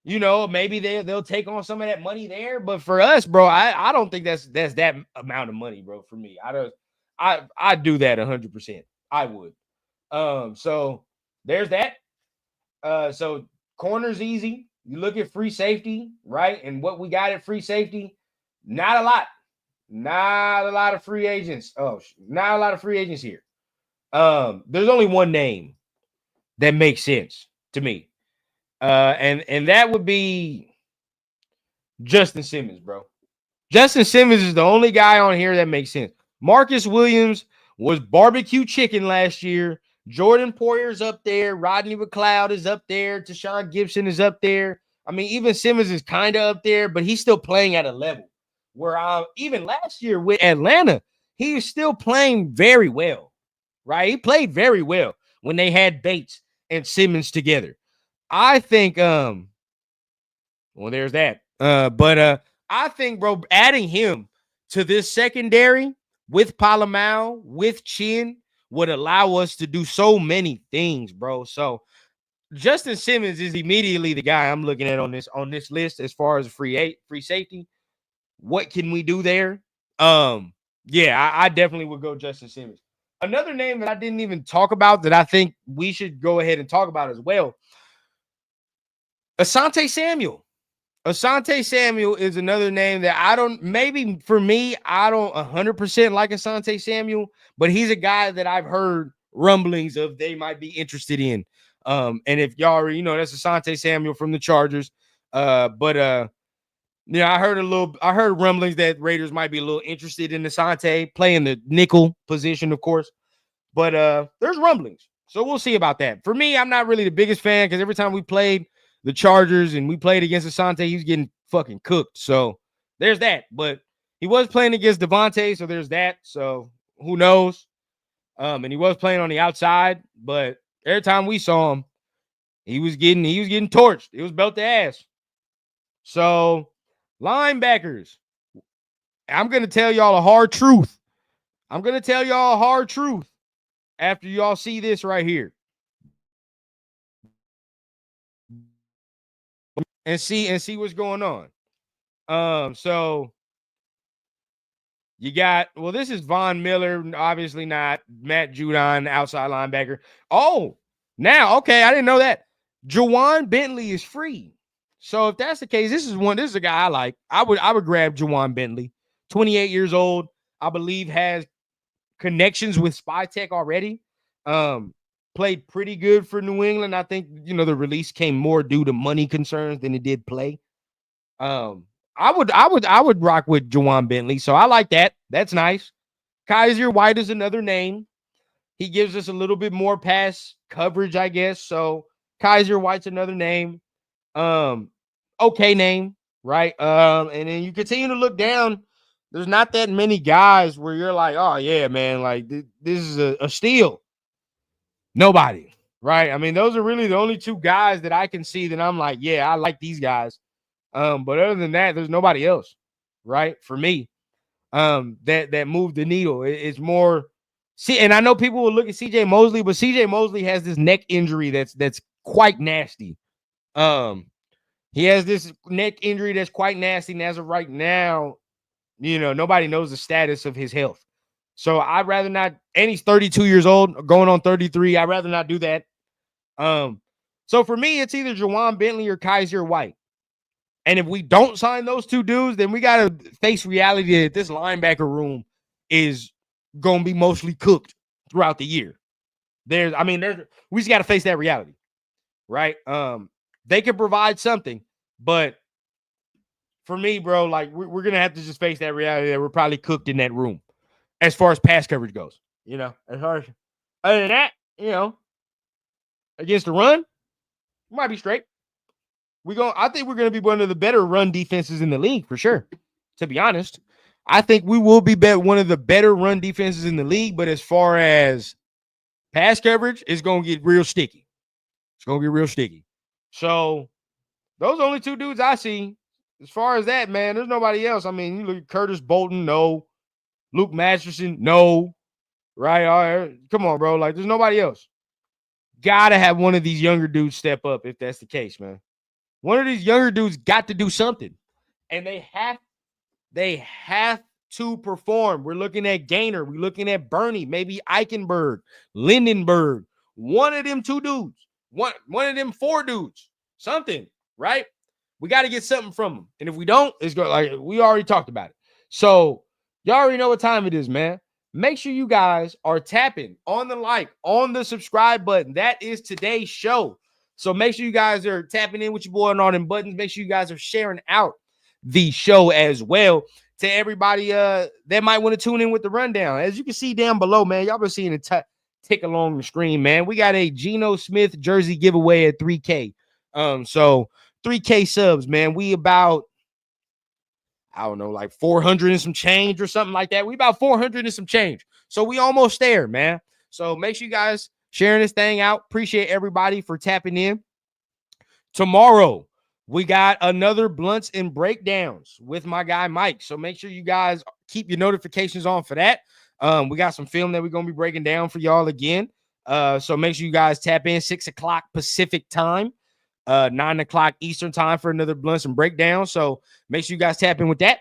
maybe they'll take on some of that money there. But for us, bro, I don't think that's that amount of money, bro. For me, I'd do that 100%. I would. So there's that. So corner's easy. You look at free safety, right? And what we got at free safety, not a lot. Not a lot of free agents. Oh, not a lot of free agents here. There's only one name that makes sense to me. And that would be Justin Simmons, bro. Justin Simmons is the only guy on here that makes sense. Marcus Williams was barbecue chicken last year. Jordan Poyer's up there. Rodney McLeod is up there. Tashawn Gibson is up there. I mean, even Simmons is kind of up there, but he's still playing at a level where even last year with Atlanta, he was still playing very well, right? He played very well when they had Bates and Simmons together. I think, well, there's that. But I think, bro, adding him to this secondary with Palamau, with Chin, would allow us to do so many things, bro. So Justin Simmons is immediately the guy I'm looking at on this list as far as free safety. What can we do there? Yeah, I definitely would go Justin Simmons. Another name that I didn't even talk about that I think we should go ahead and talk about as well, Asante Samuel. Asante Samuel is another name that maybe for me, I don't 100% like Asante Samuel, but he's a guy that I've heard rumblings of they might be interested in. And if y'all already that's Asante Samuel from the Chargers. I heard rumblings that Raiders might be a little interested in Asante playing the nickel position, of course. But there's rumblings. So we'll see about that. For me, I'm not really the biggest fan because every time we played the Chargers and we played against Asante, he was getting fucking cooked. So there's that. But he was playing against Devontae, so there's that. So who knows? And he was playing on the outside, but every time we saw him, he was getting torched. It was belt to ass. So linebackers, I'm gonna tell y'all a hard truth. After y'all see this right here. And see what's going on. So you got, this is Von Miller, obviously not Matt Judon, outside linebacker. Oh, now, okay, I didn't know that. Juwan Bentley is free. So if that's the case, this is a guy I like. I would grab Juwan Bentley, 28 years old, I believe has connections with Spy Tech already. Played pretty good for New England. I think, the release came more due to money concerns than it did play. I would rock with Juwan Bentley. So I like that. That's nice. Kaiser White is another name. He gives us a little bit more pass coverage, I guess. So Kaiser White's another name. Okay name, right? And then you continue to look down. There's not that many guys where you're like, oh yeah, man, like this is a steal. Nobody, right? I mean, those are really the only two guys that I can see that I'm like, yeah, I like these guys. But other than that, there's nobody else, right? For me, that moved the needle. It's more and I know people will look at CJ Mosley, but CJ Mosley has this neck injury that's quite nasty. He has this neck injury that's quite nasty, and as of right now, nobody knows the status of his health. So I'd rather not, and he's 32 years old, going on 33. I'd rather not do that. So for me, it's either Juwan Bentley or Kaiser White. And if we don't sign those two dudes, then we got to face reality that this linebacker room is going to be mostly cooked throughout the year. We just got to face that reality, right? They can provide something, but for me, bro, like we're going to have to just face that reality that we're probably cooked in that room as far as pass coverage goes. As far as other than that, against the run, might be straight. I think we're going to be one of the better run defenses in the league for sure. To be honest, I think we will be one of the better run defenses in the league. But as far as pass coverage, it's going to get real sticky. So those are only two dudes I see. As far as that, man, there's nobody else. I mean, you look at Curtis Bolton, no. Luke Masterson, no. Right? All right. Come on, bro. Like, there's nobody else. Gotta have one of these younger dudes step up if that's the case, man. One of these younger dudes got to do something, and they have to perform. We're looking at Gaynor. We're looking at Bernie, maybe Eichenberg, Lindenberg. One of them 2 dudes. One of them 4 dudes. Something, right? We got to get something from them. And if we don't, it's going like we already talked about it. So y'all already know what time it is, man. Make sure you guys are tapping on the like, on the subscribe button. That is today's show. So make sure you guys are tapping in with your boy and all them buttons. Make sure you guys are sharing out the show as well to everybody that might want to tune in with the rundown. As you can see down below, man, y'all been seeing it tick along the screen, man. We got a Geno Smith jersey giveaway at 3K. So 3K subs, man. We about, I don't know, like 400 and some change or something like that. We about 400 and some change. So we almost there, man. So make sure you guys sharing this thing out. Appreciate everybody for tapping in. Tomorrow, we got another Blunts and Breakdowns with my guy Mike. So make sure you guys keep your notifications on for that. We got some film that we're going to be breaking down for y'all again. So make sure you guys tap in 6 o'clock Pacific time, 9 o'clock Eastern time for another Blunts and Breakdown. So make sure you guys tap in with that.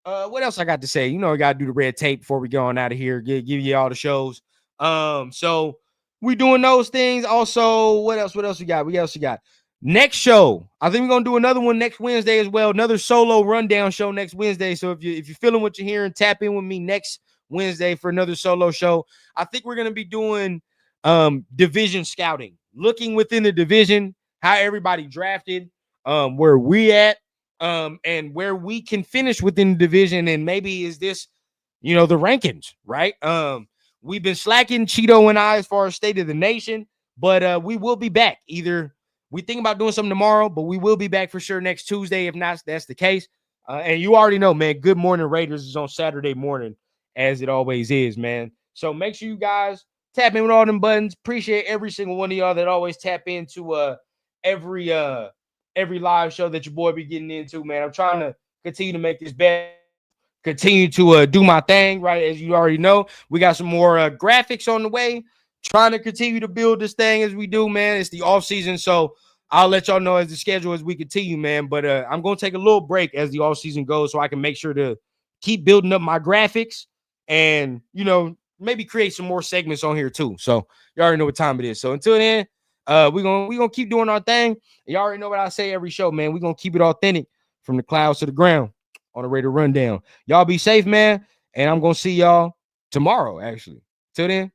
What else I got to say? You know, I got to do the red tape before we go on out of here. Give you all the shows. So we doing those things. Also, what else we got? What else we got? Next show, I think we're gonna do another one next Wednesday as well. Another solo rundown show next Wednesday. So if you're feeling what you're hearing, tap in with me next Wednesday for another solo show. I think we're gonna be doing division scouting, looking within the division, how everybody drafted, where we at, and where we can finish within the division, and maybe is this, the rankings, right? We've been slacking, Cheeto and I, as far as state of the nation, but we will be back. Either we think about doing something tomorrow, but we will be back for sure next Tuesday. If not, that's the case. And you already know, man, Good Morning Raiders is on Saturday morning, as it always is, man. So make sure you guys tap in with all them buttons. Appreciate every single one of y'all that always tap into every live show that your boy be getting into, man. I'm trying to continue to make this better. Continue to do my thing, right? As you already know, we got some more graphics on the way. Trying to continue to build this thing as we do, man. It's the off season, so I'll let y'all know as the schedule as we continue, man. But I'm gonna take a little break as the off season goes, so I can make sure to keep building up my graphics and maybe create some more segments on here too. So you already know what time it is. So until then, we're gonna keep doing our thing. You already know what I say every show, man. We're gonna keep it authentic from the clouds to the ground on the Raider Rundown. Y'all be safe, man, and I'm gonna see y'all tomorrow. Actually, till then.